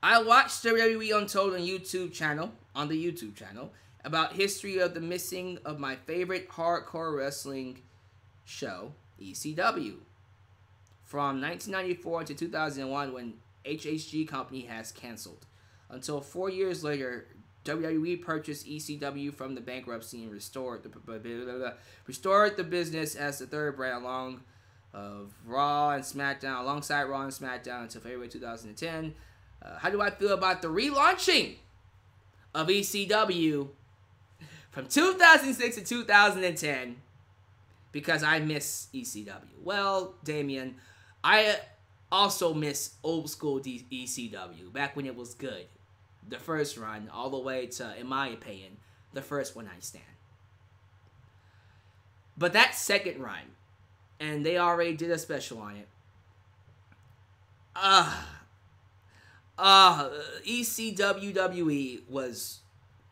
I watched WWE Untold on the YouTube channel, about history of the missing of my favorite hardcore wrestling show, ECW. From 1994 to 2001 when HHG Company has canceled. Until 4 years later, WWE purchased ECW from the bankruptcy and restored the business as the third brand alongside Raw and SmackDown until February 2010. How do I feel about the relaunching of ECW from 2006 to 2010? Because I miss ECW. Well, Damien, I also miss old school ECW, back when it was good. The first run, all the way to, in my opinion, the first One Night Stand. But that second run, and they already did a special on it. ECWWE was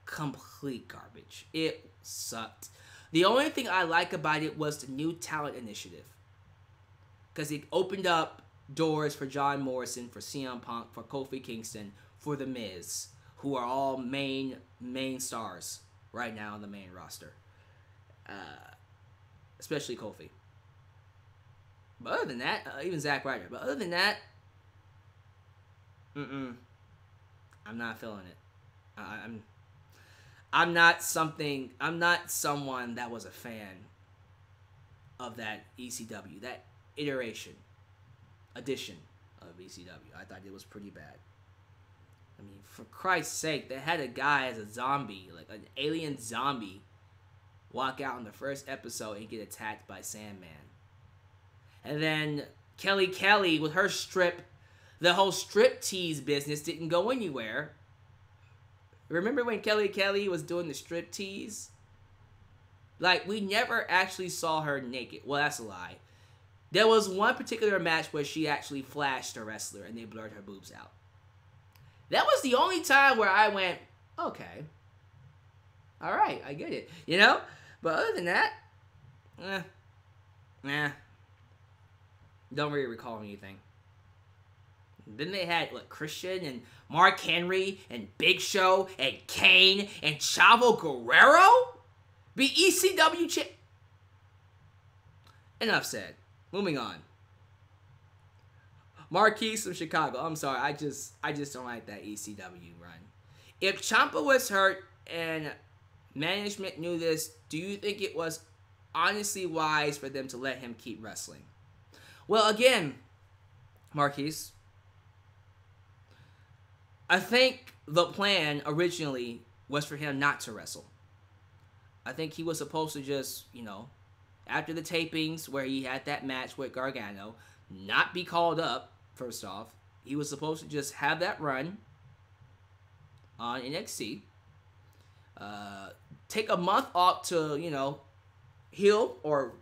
complete garbage. It sucked. The only thing I like about it was the new talent initiative. Because it opened up doors for John Morrison, for CM Punk, for Kofi Kingston, for The Miz, who are all main stars right now on the main roster. Especially Kofi. But other than that, even Zack Ryder. But other than that, I'm not feeling it. I'm not someone that was a fan of that ECW, that edition of ECW. I thought it was pretty bad. I mean, for Christ's sake, they had a guy as a zombie, like an alien zombie, walk out in the first episode and get attacked by Sandman. And then Kelly with her the whole strip tease business didn't go anywhere. Remember when Kelly was doing the strip tease? Like, we never actually saw her naked. Well, that's a lie. There was one particular match where she actually flashed a wrestler and they blurred her boobs out. That was the only time where I went, okay. Alright, I get it. You know? But other than that, don't really recall anything. Then they had, Christian and Mark Henry and Big Show and Kane and Chavo Guerrero be ECW champ. Enough said. Moving on. Marquise from Chicago. I'm sorry, I just don't like that ECW run. If Ciampa was hurt and management knew this, do you think it was honestly wise for them to let him keep wrestling? Well, again, Marquise, I think the plan originally was for him not to wrestle. I think he was supposed to just, after the tapings where he had that match with Gargano, not be called up, first off. He was supposed to just have that run on NXT. Take a month off to, heal or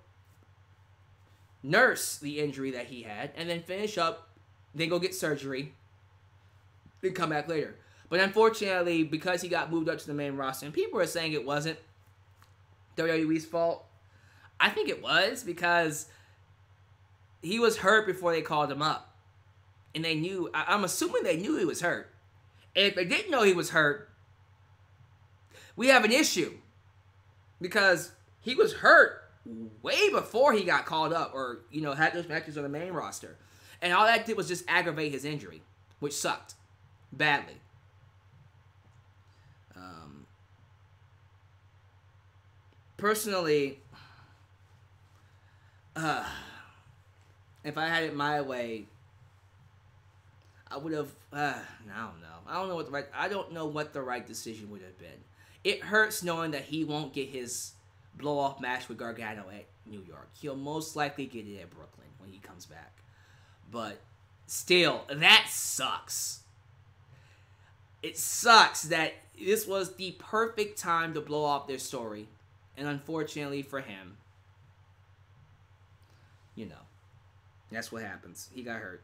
nurse the injury that he had, and then finish up, then go get surgery, then come back later. But unfortunately, because he got moved up to the main roster, and people are saying it wasn't WWE's fault, I think it was, because he was hurt before they called him up. And they knew, I'm assuming they knew he was hurt. And if they didn't know he was hurt, we have an issue. Because he was hurt way before he got called up or, had those matches on the main roster. And all that did was just aggravate his injury, which sucked badly. Personally, if I had it my way, I would have. I don't know. I don't know what the right decision would have been. It hurts knowing that he won't get his blow-off match with Gargano at New York. He'll most likely get it at Brooklyn when he comes back. But still, that sucks. it sucks that this was the perfect time to blow off their story. And unfortunately for him, you know, that's what happens. He got hurt.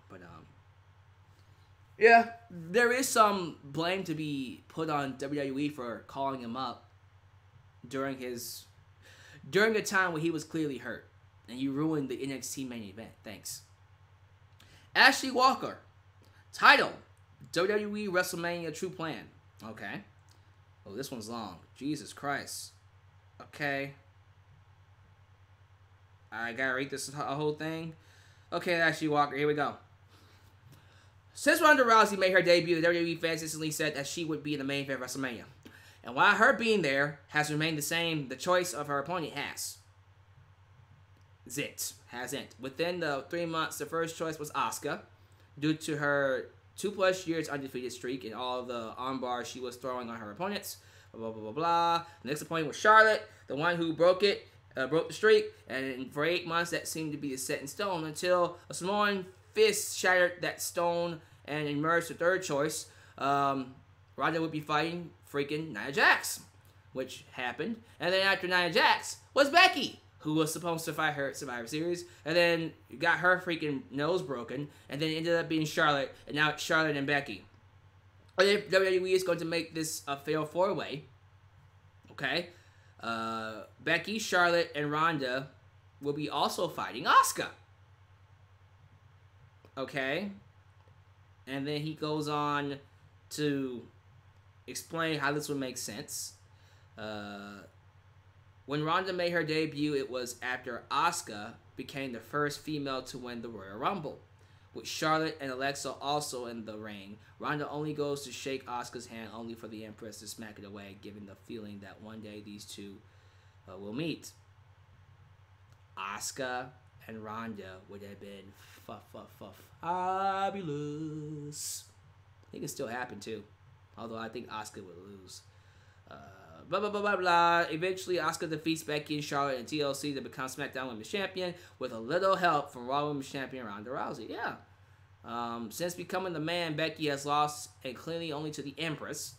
But, yeah, there is some blame to be put on WWE for calling him up during a time when he was clearly hurt. And you ruined the NXT main event. Thanks. Ashley Walker. Title. WWE Wrestlemania True Plan. Okay. Oh, this one's long. Jesus Christ. Okay. I gotta read this whole thing. Okay, Ashley Walker. Here we go. Since Ronda Rousey made her debut, the WWE fans instantly said that she would be in the main event of WrestleMania. And while her being there has remained the same, the choice of her opponent hasn't. Within the 3 months, the first choice was Asuka, due to her 2+ years undefeated streak and all the armbars she was throwing on her opponents. Blah, blah, blah, blah. The next opponent was Charlotte, the one who broke the streak. And for 8 months, that seemed to be set in stone until a Samoan fist shattered that stone and emerged the third choice. Ronda would be fighting freaking Nia Jax, which happened. And then after Nia Jax was Becky, who was supposed to fight her at Survivor Series, and then got her freaking nose broken, and then ended up being Charlotte, and now it's Charlotte and Becky. WWE is going to make this a fatal 4-way. Okay? Becky, Charlotte, and Ronda will be also fighting Asuka. Okay? And then he goes on to explain how this would make sense. When Ronda made her debut, it was after Asuka became the first female to win the Royal Rumble. With Charlotte and Alexa also in the ring, Ronda only goes to shake Asuka's hand only for the Empress to smack it away, giving the feeling that one day these two will meet. Asuka and Ronda would have been fabulous. I think it still happen too, although I think Asuka would lose. Blah, blah, blah, blah, blah. Eventually, Asuka defeats Becky and Charlotte and TLC to become SmackDown Women's Champion with a little help from Raw Women's Champion Ronda Rousey. Yeah. Since becoming the man, Becky has lost and clearly only to the Empress.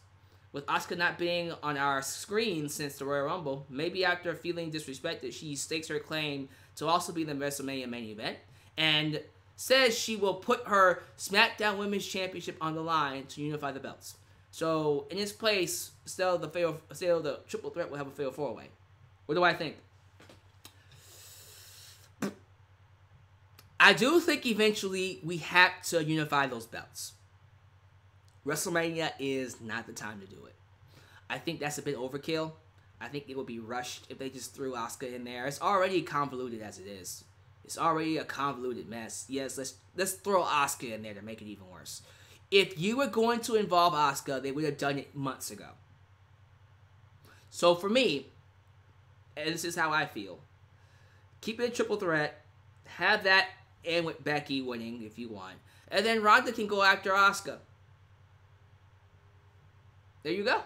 With Asuka not being on our screen since the Royal Rumble, maybe after feeling disrespected, she stakes her claim to also be the WrestleMania main event and says she will put her SmackDown Women's Championship on the line to unify the belts. So, in its place, still the triple threat will have a fatal 4-way. What do I think? I do think eventually we have to unify those belts. WrestleMania is not the time to do it. I think that's a bit overkill. I think it would be rushed if they just threw Asuka in there. It's already convoluted as it is. It's already a convoluted mess. Yes, let's throw Asuka in there to make it even worse. If you were going to involve Asuka, they would have done it months ago. So for me, and this is how I feel, keep it a triple threat, have that end with Becky winning if you want, and then Ronda can go after Asuka. There you go.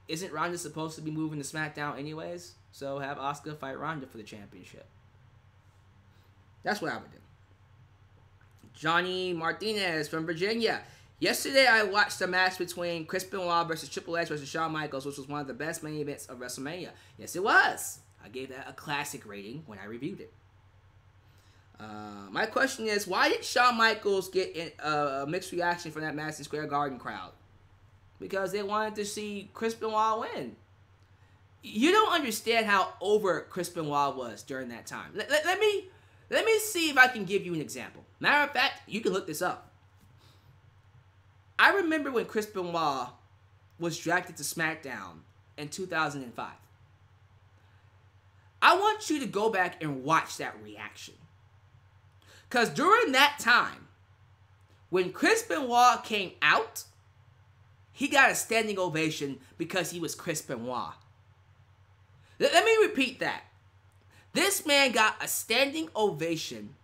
Isn't Ronda supposed to be moving to SmackDown anyways? So have Asuka fight Ronda for the championship. That's what I would do. Johnny Martinez from Virginia. Yesterday, I watched the match between Chris Benoit versus Triple H versus Shawn Michaels, which was one of the best main events of WrestleMania. Yes, it was. I gave that a classic rating when I reviewed it. My question is, why did Shawn Michaels get a mixed reaction from that Madison Square Garden crowd? Because they wanted to see Chris Benoit win. You don't understand how over Chris Benoit was during that time. Let me see if I can give you an example. Matter of fact, you can look this up. I remember when Chris Benoit was drafted to SmackDown in 2005. I want you to go back and watch that reaction. Because during that time, when Chris Benoit came out, he got a standing ovation because he was Chris Benoit. Let me repeat that. This man got a standing ovation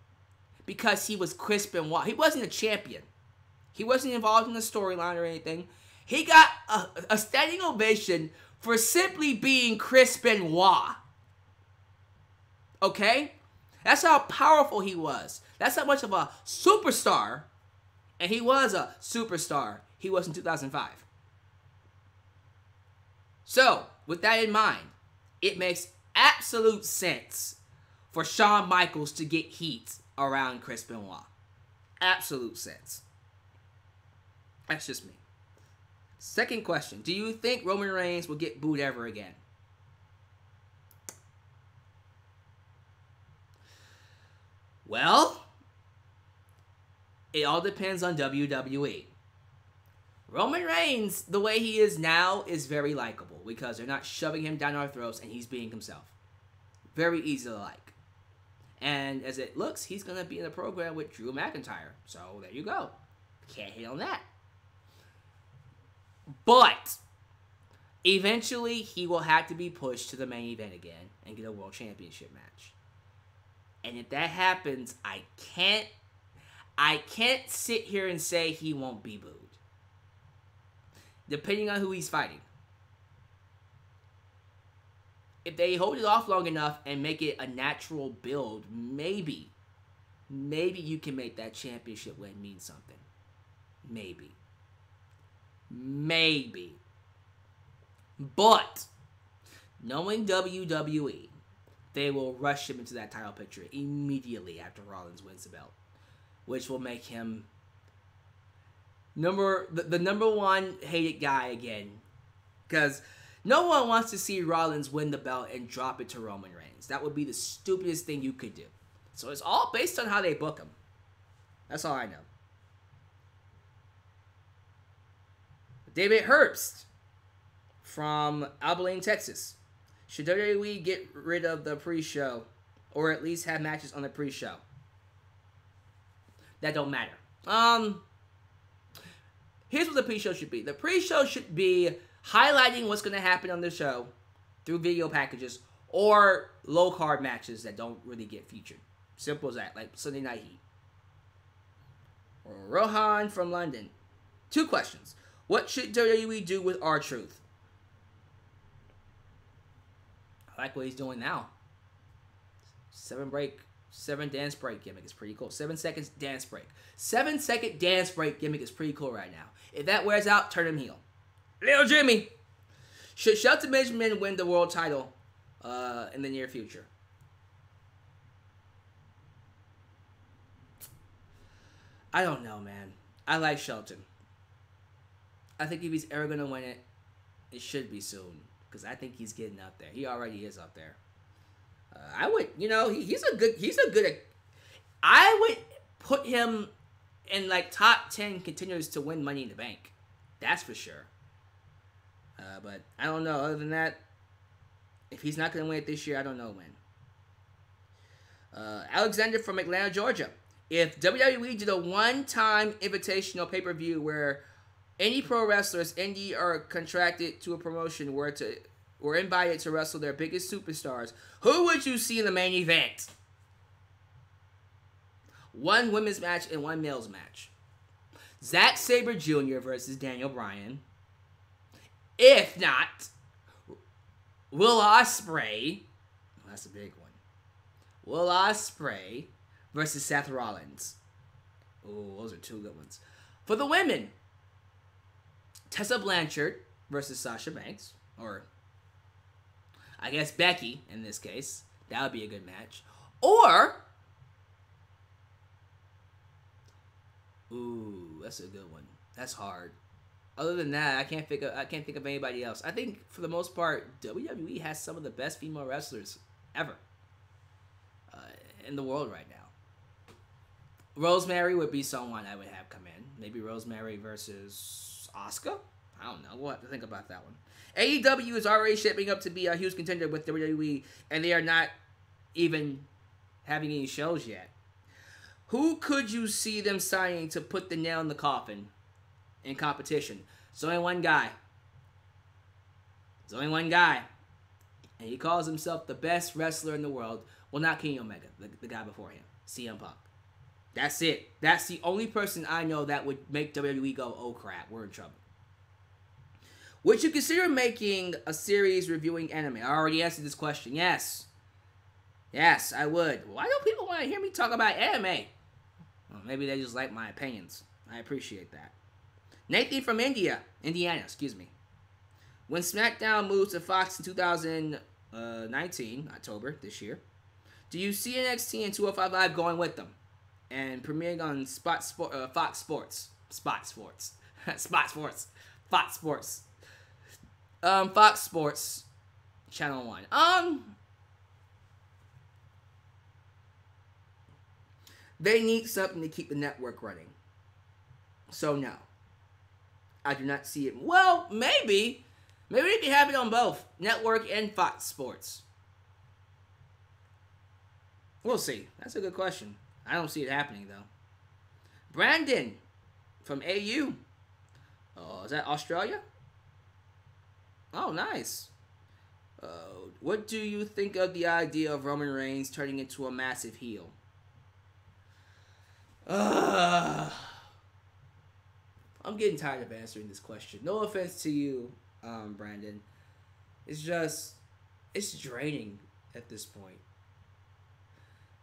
because he was Chris Benoit. He wasn't a champion. He wasn't involved in the storyline or anything. He got a standing ovation for simply being Chris Benoit. Okay? That's how powerful he was. That's how much of a superstar And he was a superstar. He was in 2005. So, with that in mind, it makes absolute sense for Shawn Michaels to get heat around Chris Benoit. Absolute sense. That's just me. Second question. Do you think Roman Reigns will get booed ever again? Well, it all depends on WWE. Roman Reigns, the way he is now, is very likable because they're not shoving him down our throats and he's being himself. Very easy to like. And as it looks, he's going to be in a program with Drew McIntyre. So there you go. Can't hate on that. But eventually he will have to be pushed to the main event again and get a world championship match. And if that happens, I can't sit here and say he won't be booed. Depending on who he's fighting. If they hold it off long enough and make it a natural build, maybe you can make that championship win mean something. Maybe. But, knowing WWE, they will rush him into that title picture immediately after Rollins wins the belt. Which will make him the number one hated guy again. Because no one wants to see Rollins win the belt and drop it to Roman Reigns. That would be the stupidest thing you could do. So it's all based on how they book him. That's all I know. David Herbst from Abilene, Texas. Should WWE get rid of the pre-show? Or at least have matches on the pre-show? That don't matter. Here's what the pre-show should be. The pre-show should be highlighting what's going to happen on the show through video packages or low-card matches that don't really get featured. Simple as that, like Sunday Night Heat. Rohan from London. 2 questions. What should WWE do with R-Truth? I like what he's doing now. 7 dance break gimmick is pretty cool. 7 seconds dance break. 7-second dance break gimmick is pretty cool right now. If that wears out, turn him heel. Little Jimmy. Should Shelton Benjamin win the world title in the near future? I don't know, man. I like Shelton. I think if he's ever going to win it, it should be soon. Because I think he's getting up there. He already is up there. I would, he's a good, I would put him in like top 10 contenders to win Money in the Bank. That's for sure. But I don't know. Other than that, if he's not going to win it this year, I don't know when. Alexander from Atlanta, Georgia. If WWE did a one-time invitational pay-per-view where any pro wrestlers, indie or contracted to a promotion were invited to wrestle their biggest superstars, who would you see in the main event? 1 women's match and 1 male's match. Zack Sabre Jr. versus Daniel Bryan. If not, Will Ospreay. That's a big one. Will Ospreay versus Seth Rollins. Oh, those are 2 good ones. For the women, Tessa Blanchard versus Sasha Banks. Or, I guess Becky, in this case. That would be a good match. Or, ooh, that's a good one. That's hard. Other than that, I can't think of anybody else. I think, for the most part, WWE has some of the best female wrestlers ever in the world right now. Rosemary would be someone I would have come in. Maybe Rosemary versus Asuka? I don't know. We'll have to think about that one. AEW is already shaping up to be a huge contender with WWE, and they are not even having any shows yet. Who could you see them signing to put the nail in the coffin in competition? There's only one guy. There's only one guy. And he calls himself the best wrestler in the world. Well, not Kenny Omega, the guy before him. CM Punk. That's it. That's the only person I know that would make WWE go, oh crap, we're in trouble. Would you consider making a series reviewing anime? I already answered this question. Yes. Yes, I would. Why don't people want to hear me talk about anime? Well, maybe they just like my opinions. I appreciate that. Nathan from Indiana, excuse me. When SmackDown moves to Fox in 2019, October this year, do you see NXT and 205 Live going with them and premiering on Fox Sports, Channel 1? They need something to keep the network running. So no, I do not see it. Well, maybe they can have it on both network and Fox Sports. We'll see. That's a good question. I don't see it happening though. Brandon from AU. Oh, is that Australia? Oh, nice. What do you think of the idea of Roman Reigns turning into a massive heel? I'm getting tired of answering this question. No offense to you, Brandon. It's draining at this point.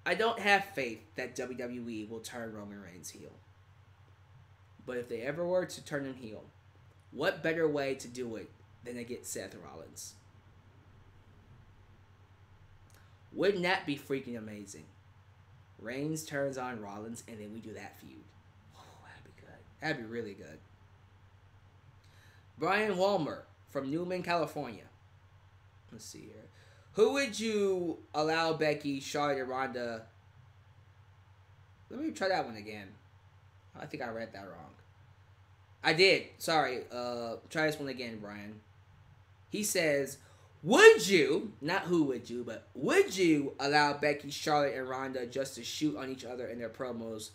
I don't have faith that WWE will turn Roman Reigns heel. But if they ever were to turn him heel, what better way to do it than to get Seth Rollins? Wouldn't that be freaking amazing? Reigns turns on Rollins, and then we do that feud. Oh, that'd be good. That'd be really good. Brian Walmer from Newman, California. Let's see here. Who would you allow Becky, Charlotte, and Ronda? Let me try that one again. I think I read that wrong. I did. Sorry. Try this one again, Brian. He says, would you, not who would you, but would you allow Becky, Charlotte, and Ronda just to shoot on each other in their promos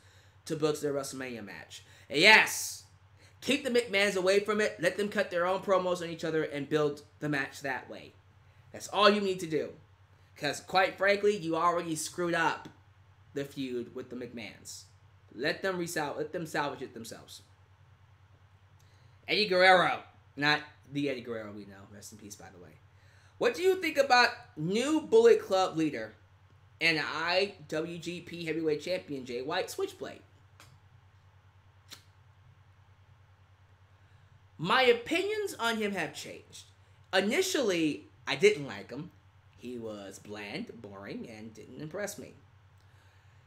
to book their WrestleMania match? And yes! Keep the McMahons away from it. Let them cut their own promos on each other and build the match that way. That's all you need to do. Because, quite frankly, you already screwed up the feud with the McMahons. Let them salvage it themselves. Eddie Guerrero. Not the Eddie Guerrero we know. Rest in peace, by the way. What do you think about new Bullet Club leader and IWGP Heavyweight Champion Jay White Switchblade? My opinions on him have changed. Initially, I didn't like him. He was bland, boring, and didn't impress me.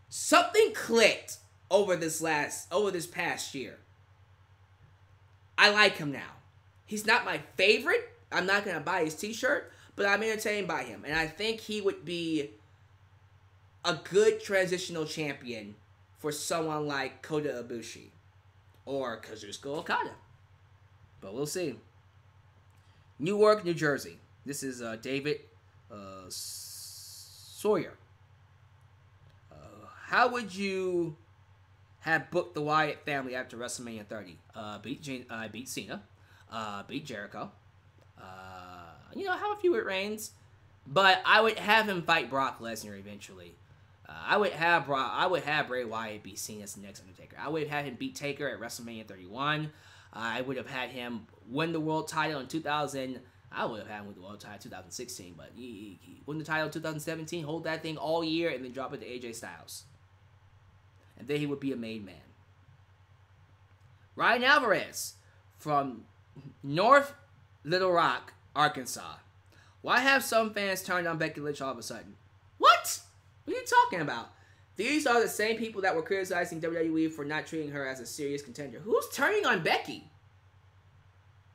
Something clicked over this past year. I like him now. He's not my favorite. I'm not going to buy his t-shirt, but I'm entertained by him. And I think he would be a good transitional champion for someone like Kota Ibushi or Kazuchika Okada. But we'll see. Newark, New Jersey. This is David Sawyer. How would you have booked the Wyatt family after WrestleMania 30? Beat Cena. Beat Jericho. Have a few with Reigns. But I would have him fight Brock Lesnar eventually. I would have Bray Wyatt beat Cena as the next Undertaker. I would have had him beat Taker at WrestleMania 31. I would have had him win the world title in 2000. I would have had him win the world title in 2016, but he won the title in 2017, hold that thing all year, and then drop it to AJ Styles. And then he would be a made man. Ryan Alvarez from North Little Rock, Arkansas. Why have some fans turned on Becky Lynch all of a sudden? What? What are you talking about? These are the same people that were criticizing WWE for not treating her as a serious contender. Who's turning on Becky?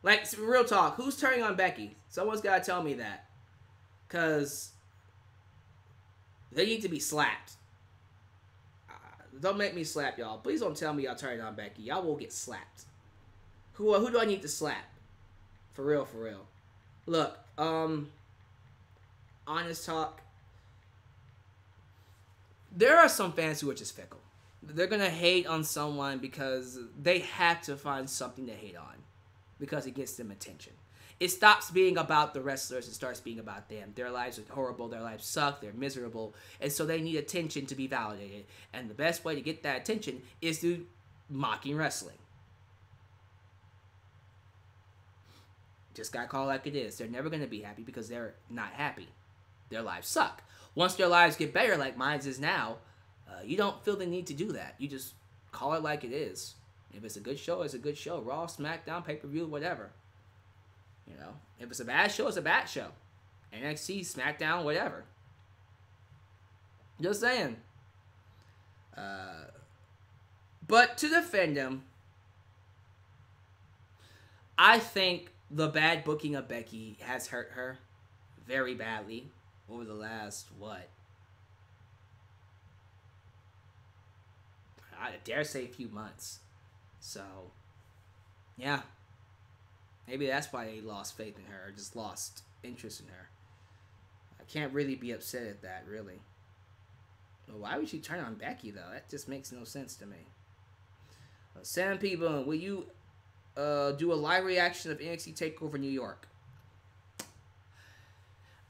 Like, real talk, who's turning on Becky? Someone's got to tell me that. Because they need to be slapped. Don't make me slap y'all. Please don't tell me y'all turning on Becky. Y'all will get slapped. Who do I need to slap? For real, for real. Look, honest talk. There are some fans who are just fickle. They're going to hate on someone because they have to find something to hate on. Because it gets them attention. It stops being about the wrestlers and starts being about them. Their lives are horrible. Their lives suck. They're miserable. And so they need attention to be validated. And the best way to get that attention is through mocking wrestling. Just gotta call it like it is. They're never going to be happy because they're not happy. Their lives suck. Once their lives get better, like mine is now, you don't feel the need to do that. You just call it like it is. If it's a good show, it's a good show. Raw, SmackDown, pay-per-view, whatever. You know, if it's a bad show, it's a bad show. NXT, SmackDown, whatever. Just saying. But to defend him, I think the bad booking of Becky has hurt her very badly over the last, I dare say a few months. So, yeah. Maybe that's why they lost faith in her, or just lost interest in her. I can't really be upset at that, really. Well, why would you turn on Becky, though? That just makes no sense to me. Sam P. Boone, will you do a live reaction of NXT TakeOver New York?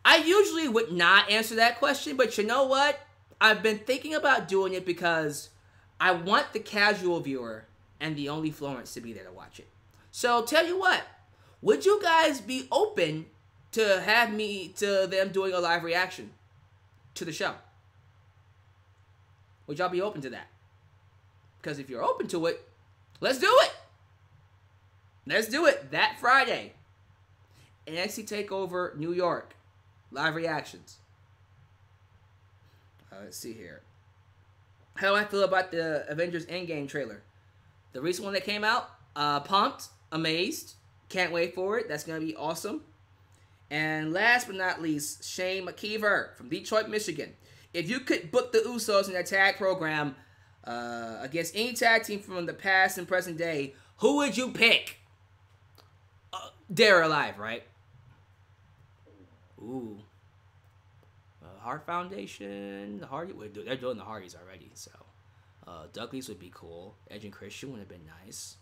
I usually would not answer that question, but you know what? I've been thinking about doing it because I want the casual viewer and the Only Florence to be there to watch it. So, tell you what. Would you guys be open to them doing a live reaction to the show? Would y'all be open to that? Because if you're open to it, let's do it. Let's do it that Friday. NXT TakeOver New York. Live reactions. Let's see here. How do I feel about the Avengers Endgame trailer? The recent one that came out? Pumped. Amazed. Can't wait for it. That's going to be awesome. And last but not least, Shane McKeever from Detroit, Michigan. If you could book the Usos in a tag program against any tag team from the past and present day, who would you pick? Dead or alive, right? Ooh. Hart Foundation. They're doing the Hardys already, so. Douglas would be cool. Edge and Christian would have been nice.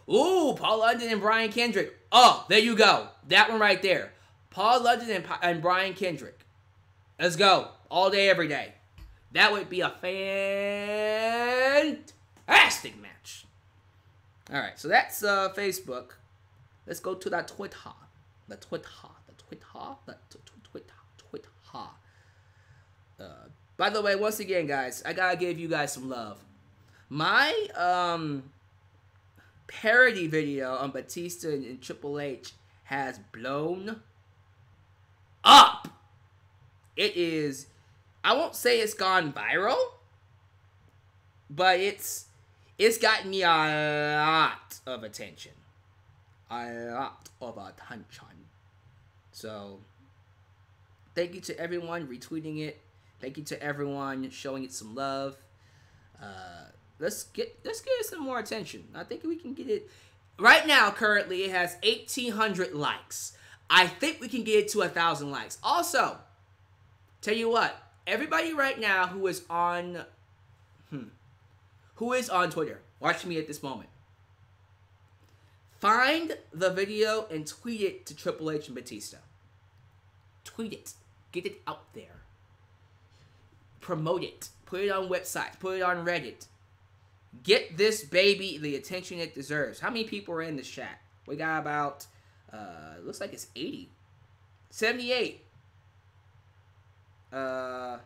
Ooh, Paul London and Brian Kendrick. Oh, there you go. That one right there. Paul London and Brian Kendrick. Let's go. All day, every day. That would be a fantastic match. All right, so that's Facebook. Let's go to the Twitter. The Twitter. By the way, once again, guys, I gotta give you guys some love. My parody video on Batista and Triple H has blown up. It is, I won't say it's gone viral, but it's gotten me a lot of attention. A lot of attention. So, thank you to everyone retweeting it. Thank you to everyone showing it some love. Let's get it some more attention. I think we can get it. Right now, currently, it has 1,800 likes. I think we can get it to 1,000 likes. Also, tell you what, everybody right now who is on Twitter, watching me at this moment, find the video and tweet it to Triple H and Batista. Tweet it. Get it out there. Promote it. Put it on websites. Put it on Reddit. Get this baby the attention it deserves. How many people are in this chat? We got about, looks like it's 80. 78. Has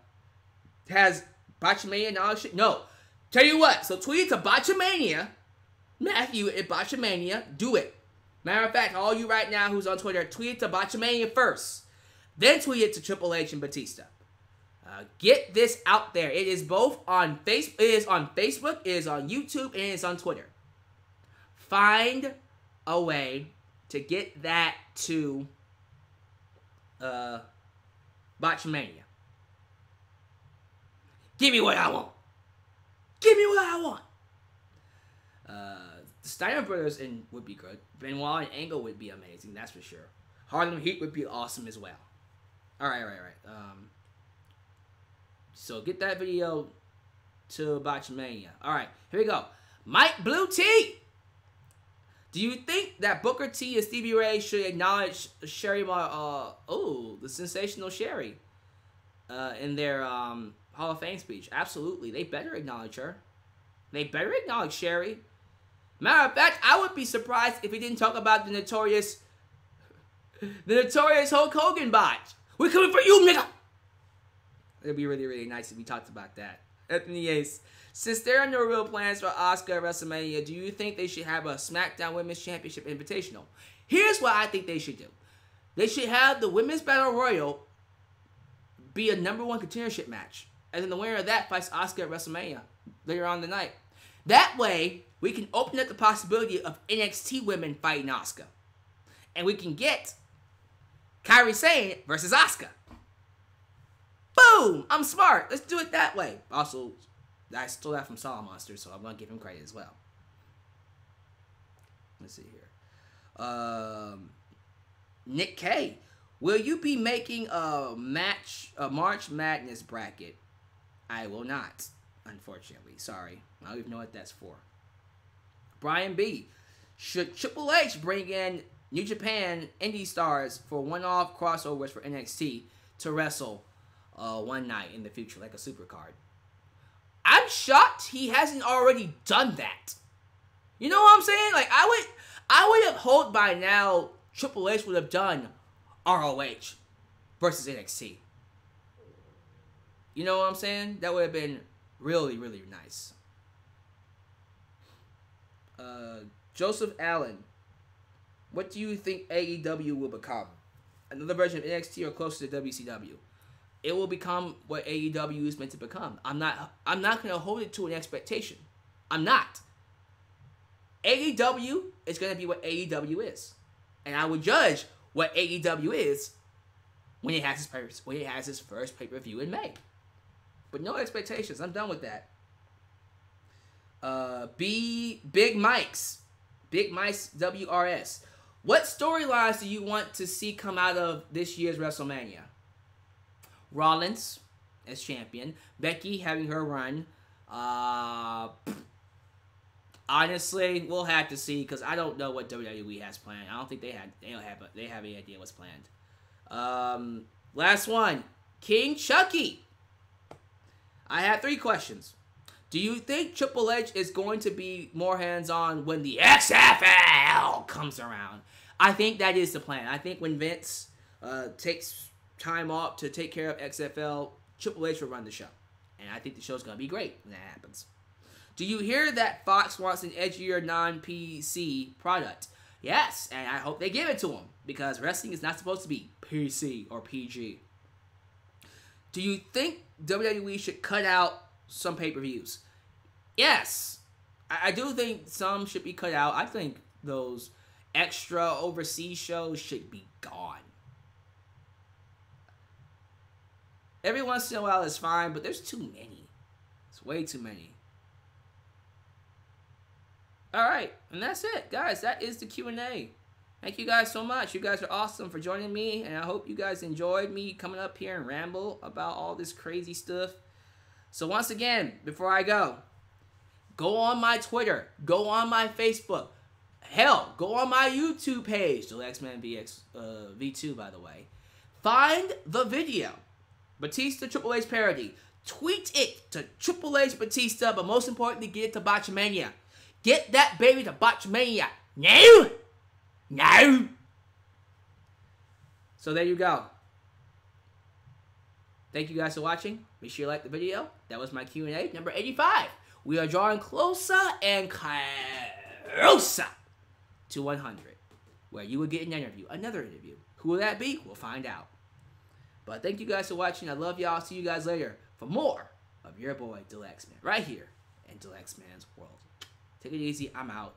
Botchamania and all that shit? No. Tell you what. So tweet it to Botchamania. Matthew at Botchamania. Do it. Matter of fact, all you right now who's on Twitter, tweet it to Botchamania first. Then tweet it to Triple H and Batista. Get this out there. It is both on Facebook. It is on Facebook. It is on YouTube. And it is on Twitter. Find a way to get that to Botchamania. Give me what I want. Give me what I want. The Steiner Brothers would be good. Benoit and Angle would be amazing. That's for sure. Harlem Heat would be awesome as well. All right. So get that video to Botchamania. All right, here we go. Mike Blue T. Do you think that Booker T and Stevie Ray should acknowledge Sherry, the sensational Sherry, in their Hall of Fame speech? Absolutely, they better acknowledge her. They better acknowledge Sherry. Matter of fact, I would be surprised if he didn't talk about the notorious Hulk Hogan botch. We're coming for you, nigga. It'd be really, really nice if we talked about that. Anthony Ace. Since there are no real plans for Asuka at WrestleMania, do you think they should have a SmackDown Women's Championship Invitational? Here's what I think they should do. They should have the Women's Battle Royal be a #1 contendership match. And then the winner of that fights Asuka at WrestleMania later on the night. That way, we can open up the possibility of NXT women fighting Asuka. And we can get Kairi Sane versus Asuka. Boom! I'm smart. Let's do it that way. Also, I stole that from Solid Monster, so I'm going to give him credit as well. Let's see here. Nick K. Will you be making a March Madness bracket? I will not, unfortunately. Sorry. I don't even know what that's for. Brian B. Should Triple H bring in New Japan indie stars for one-off crossovers for NXT to wrestle one night in the future, like a supercard? I'm shocked he hasn't already done that. You know what I'm saying? Like, I would have hoped by now Triple H would have done ROH versus NXT. You know what I'm saying? That would have been really, really nice. Joseph Allen. What do you think AEW will become? Another version of NXT or closer to WCW? It will become what AEW is meant to become. I'm not going to hold it to an expectation. I'm not. AEW is going to be what AEW is. And I will judge what AEW is when it has its first pay-per-view in May. But no expectations. I'm done with that. Big Mike's WRS. What storylines do you want to see come out of this year's WrestleMania? Rollins as champion. Becky having her run. Honestly, we'll have to see because I don't know what WWE has planned. I don't think they have any idea what's planned. Last one. King Chucky. I have 3 questions. Do you think Triple H is going to be more hands-on when the XFL comes around? I think that is the plan. I think when Vince takes time off to take care of XFL, Triple H will run the show. And I think the show's going to be great when that happens. Do you hear that Fox wants an edgier non-PC product? Yes, and I hope they give it to them. Because wrestling is not supposed to be PC or PG. Do you think WWE should cut out some pay-per-views? Yes. I do think some should be cut out. I think those extra overseas shows should be gone. Every once in a while is fine, but there's too many. It's way too many. Alright, and that's it, guys. That is the Q&A. Thank you guys so much. You guys are awesome for joining me, and I hope you guys enjoyed me coming up here and ramble about all this crazy stuff. So once again, before I go on my Twitter, go on my Facebook, hell, go on my YouTube page, Dalyxman V2, by the way. Find the video, Batista Triple H parody. Tweet it to Triple H Batista, but most importantly, get it to Botchamania. Get that baby to Botchamania. Now! Now! So there you go. Thank you guys for watching. Make sure you like the video. That was my Q&A number 85. We are drawing closer and closer to 100, where you will get an interview, another interview. Who will that be? We'll find out. But thank you guys for watching. I love y'all. See you guys later for more of your boy, Dalyxman, right here in Dalyxman's World. Take it easy. I'm out.